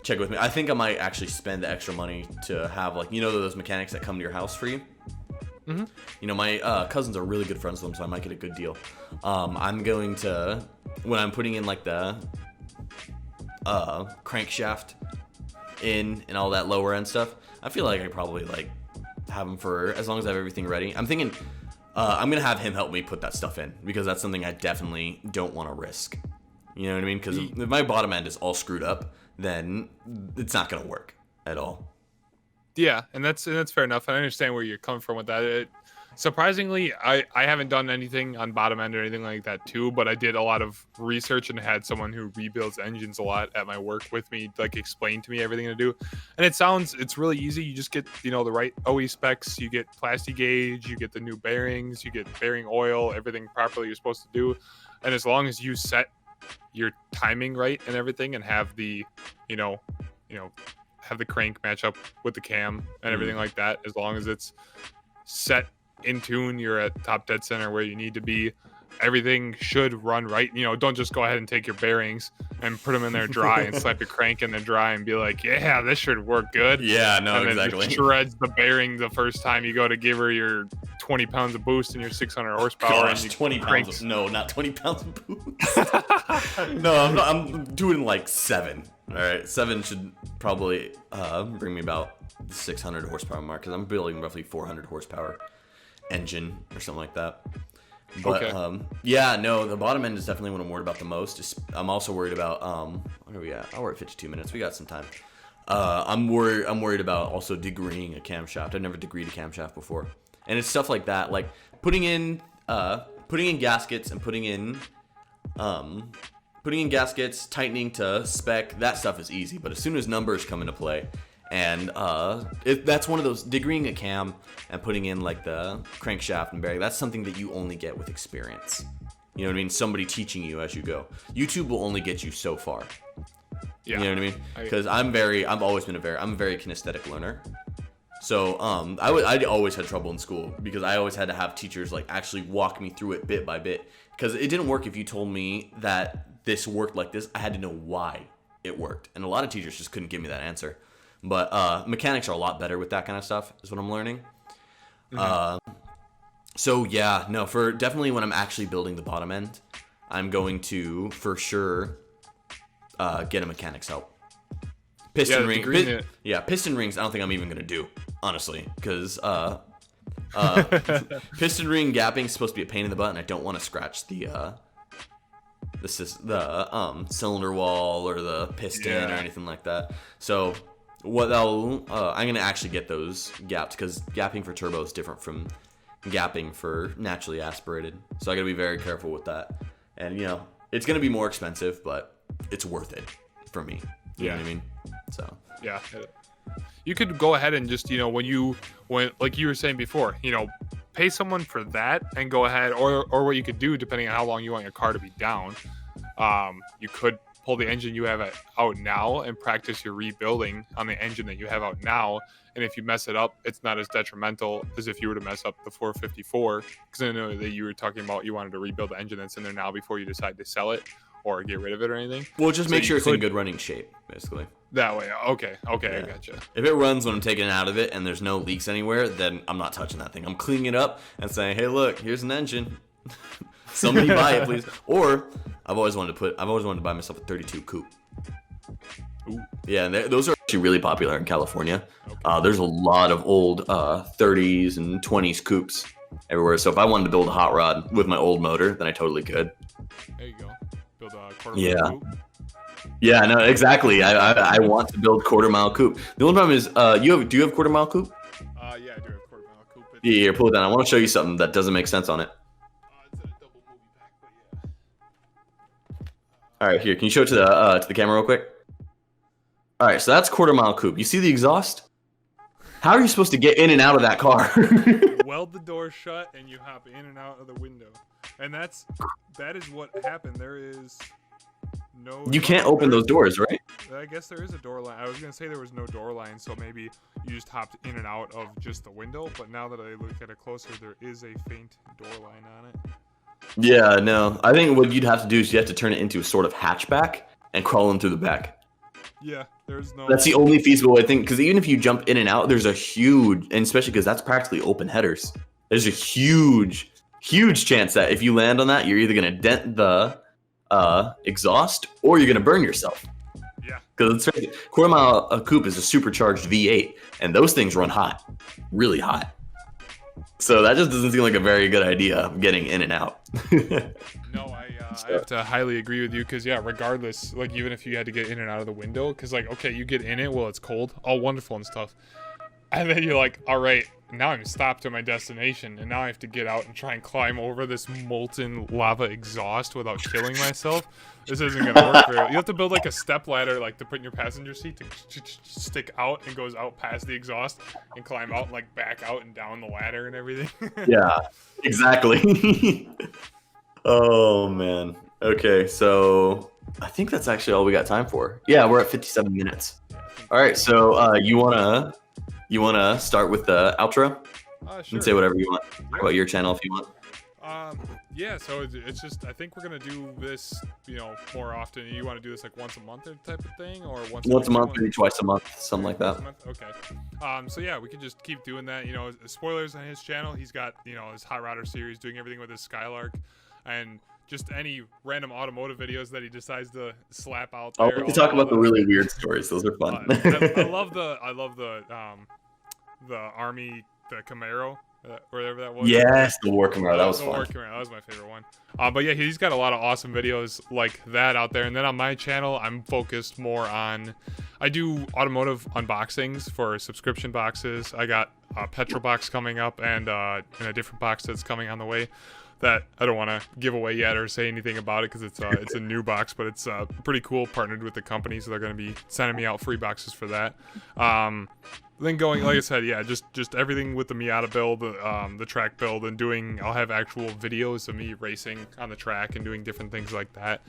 check with me. I think I might actually spend the extra money to have, like, you know, those mechanics that come to your house for you. Mm-hmm. You know, my cousins are really good friends with them, so I might get a good deal. I'm going to, when I'm putting in like the crankshaft in and all that lower end stuff, I feel like I probably like have them for as long as I have everything ready. I'm thinking I'm gonna have him help me put that stuff in, because that's something I definitely don't want to risk. You know what I mean? Because if my bottom end is all screwed up, then it's not gonna work at all. Yeah, and that's fair enough. I understand where you're coming from with that. Surprisingly, I haven't done anything on bottom end or anything like that too, but I did a lot of research and had someone who rebuilds engines a lot at my work with me, like, explain to me everything to do. And it's really easy. You just get, you know, the right OE specs, you get plastic gauge, you get the new bearings, you get bearing oil, everything properly you're supposed to do. And as long as you set your timing right and everything, and have the, you know, have the crank match up with the cam and everything like that, as long as it's set in tune, you're at top dead center where you need to be, everything should run right. You know, don't just go ahead and take your bearings and put them in there dry and slap your crank in there dry and be like, yeah, this should work good. Yeah, no, and exactly. Then shreds the bearing the first time you go to give her your 20 pounds of boost and your 600 horsepower. Gosh, 20 pounds. No, not 20 pounds of boost. No, I'm doing like 7. All right, 7 should probably bring me about the 600 horsepower mark, because I'm building roughly 400 horsepower engine or something like that. But okay. Yeah, no, the bottom end is definitely what I'm worried about the most. I'm also worried about where are we at? We're at 52 minutes. We got some time. I'm worried about also degreeing a camshaft. I've never degreed a camshaft before, and it's stuff like that, like putting in gaskets and putting in gaskets, tightening to spec. That stuff is easy, but as soon as numbers come into play, and that's one of those, degreeing a cam and putting in like the crankshaft and bearing, that's something that you only get with experience. You know what I mean? Somebody teaching you as you go. YouTube will only get you so far. Yeah. You know what I mean? Because I'm a very kinesthetic learner. So I always had trouble in school, because I always had to have teachers like actually walk me through it bit by bit, because it didn't work if you told me that this worked like this. I had to know why it worked, and a lot of teachers just couldn't give me that answer. But mechanics are a lot better with that kind of stuff, is what I'm learning. Mm-hmm. So yeah, no, for definitely when I'm actually building the bottom end, I'm going to for sure get a mechanic's help. Piston rings. I don't think I'm even gonna do, honestly, because piston ring gapping is supposed to be a pain in the butt, and I don't want to scratch the cylinder wall or the piston or anything like that. So I'm gonna actually get those gapped, because gapping for turbo is different from gapping for naturally aspirated. So I gotta be very careful with that. And you know, it's gonna be more expensive, but it's worth it for me. You know what I mean? So yeah, you could go ahead and just, you know, when like you were saying before, you know, pay someone for that and go ahead, or what you could do, depending on how long you want your car to be down, you could pull the engine you have out now and practice your rebuilding on the engine that you have out now. And if you mess it up, it's not as detrimental as if you were to mess up the 454, because I know that you were talking about you wanted to rebuild the engine that's in there now before you decide to sell it or get rid of it or anything. Well, just make sure it's in good running shape, basically. That way. Okay. I Yeah. gotcha. If it runs when I'm taking it out of it and there's no leaks anywhere, then I'm not touching that thing. I'm cleaning it up and saying, hey, look, here's an engine. Somebody buy it, please. Or I've always wanted to buy myself a 32 coupe. Ooh. Yeah, and those are actually really popular in California. Okay. There's a lot of old 30s and 20s coupes everywhere. So if I wanted to build a hot rod with my old motor, then I totally could. There you go. Build a quarter Yeah. coupe. Yeah, no, exactly. I want to build quarter mile coupe. The only problem is, do you have quarter mile coupe? Yeah, I do have quarter mile coupe. Yeah, here, pull it down. I want to show you something that doesn't make sense on it. It's a double movie pack, but yeah. All right, here. Can you show it to the camera real quick? All right, so that's quarter mile coupe. You see the exhaust? How are you supposed to get in and out of that car? Weld the door shut and you hop in and out of the window, and that is what happened. There is no. You can't open those doors, right? I guess there is a door line. I was gonna say there was no door line, so maybe you just hopped in and out of just the window. But now that I look at it closer, there is a faint door line on it. Yeah, no. I think what you'd have to do is you have to turn it into a sort of hatchback and crawl in through the back. Yeah, there's no. That's the only feasible way, I think, because even if you jump in and out, there's a huge, and especially because that's practically open headers, there's a huge chance that if you land on that, you're either going to dent the exhaust or you're going to burn yourself. Yeah. Because quarter mile coupe is a supercharged V8, and those things run hot, really hot. So that just doesn't seem like a very good idea of getting in and out. No, I have to highly agree with you because, yeah, regardless, like, even if you had to get in and out of the window, because, like, okay, you get in it, well, it's cold, all wonderful and stuff. And then you're like, all right, now I'm stopped at my destination, and now I have to get out and try and climb over this molten lava exhaust without killing myself. This isn't going to work very well. You have to build, like, a step ladder, like, to put in your passenger seat to stick out and goes out past the exhaust and climb out and, like, back out and down the ladder and everything. Yeah, exactly. Oh, man. Okay, so I think that's actually all we got time for. Yeah, we're at 57 minutes. All right, so you wanna start with the outro? Sure. And say whatever you want. Talk about your channel if you want. Yeah, so it's just, I think we're gonna do this, more often. You want to do this like once a month type of thing, or once a month, maybe twice a month, something like that. Okay. So yeah, we could just keep doing that. Spoilers on his channel. He's got his Hot Rodder series, doing everything with his Skylark, and just any random automotive videos that he decides to slap out there. We can talk about the really weird stories. Those are fun. I love the Army, the Camaro, whatever that was. Yes, the War Camaro. That was fun. The War Camaro. That was my favorite one. But yeah, he's got a lot of awesome videos like that out there. And then on my channel, I'm focused more on, I do automotive unboxings for subscription boxes. I got a petrol box coming up and a different box that's coming on the way that I don't want to give away yet or say anything about it because it's a new box, but it's pretty cool. Partnered with the company, so they're going to be sending me out free boxes for that. Then going, like I said, yeah, just everything with the Miata build, the track build, and I'll have actual videos of me racing on the track and doing different things like that.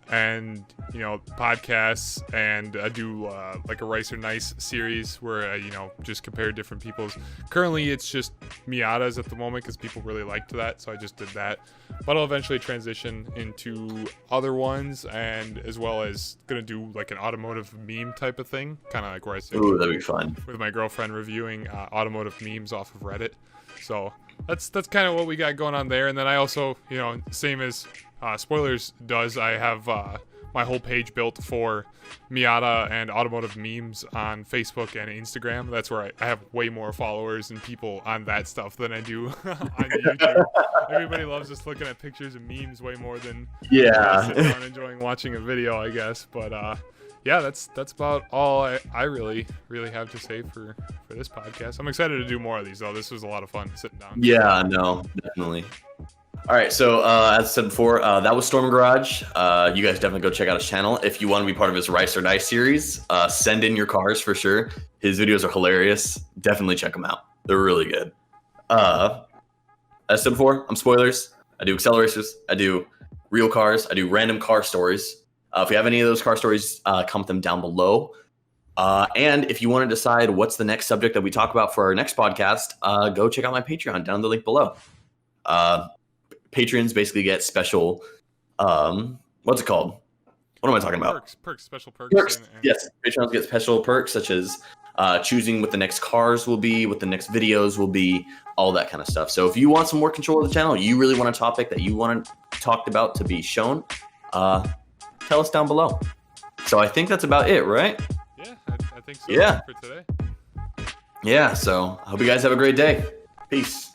And podcasts, and I do like a Racer Nice series where I just compare different people's. Currently it's just Miatas at the moment because people really liked that, so I just did that, but I'll eventually transition into other ones, and as well as gonna do like an automotive meme type of thing, kind of like where I say, ooh, that'd be fun, with my girlfriend reviewing automotive memes off of Reddit. So that's kind of what we got going on there. And then I also, same as Spoilers does, I have my whole page built for Miata and automotive memes on Facebook and Instagram. That's where I have way more followers and people on that stuff than I do on YouTube. Everybody loves just looking at pictures and memes way more than sitting down enjoying watching a video, I guess. But yeah, that's about all I really have to say for this podcast. I'm excited to do more of these, though. This was a lot of fun sitting down. Yeah, no, definitely. All right, so as I said before, that was Storm Garage. You guys definitely go check out his channel. If you want to be part of his Rice or Dice series, send in your cars for sure. His videos are hilarious. Definitely check them out. They're really good. As I said before, I'm Spoilers. I do accelerators. I do real cars. I do random car stories. If you have any of those car stories, comment them down below. And if you want to decide what's the next subject that we talk about for our next podcast, go check out my Patreon down the link below. Patrons basically get special, what's it called? What am I talking about? Special perks. Perks. And Yes, Patreons get special perks such as choosing what the next cars will be, what the next videos will be, all that kind of stuff. So if you want some more control of the channel, you really want a topic that you want talked about to be shown, tell us down below. So I think that's about it, right? Yeah, I think so. Yeah. For today. Yeah, so I hope you guys have a great day. Peace.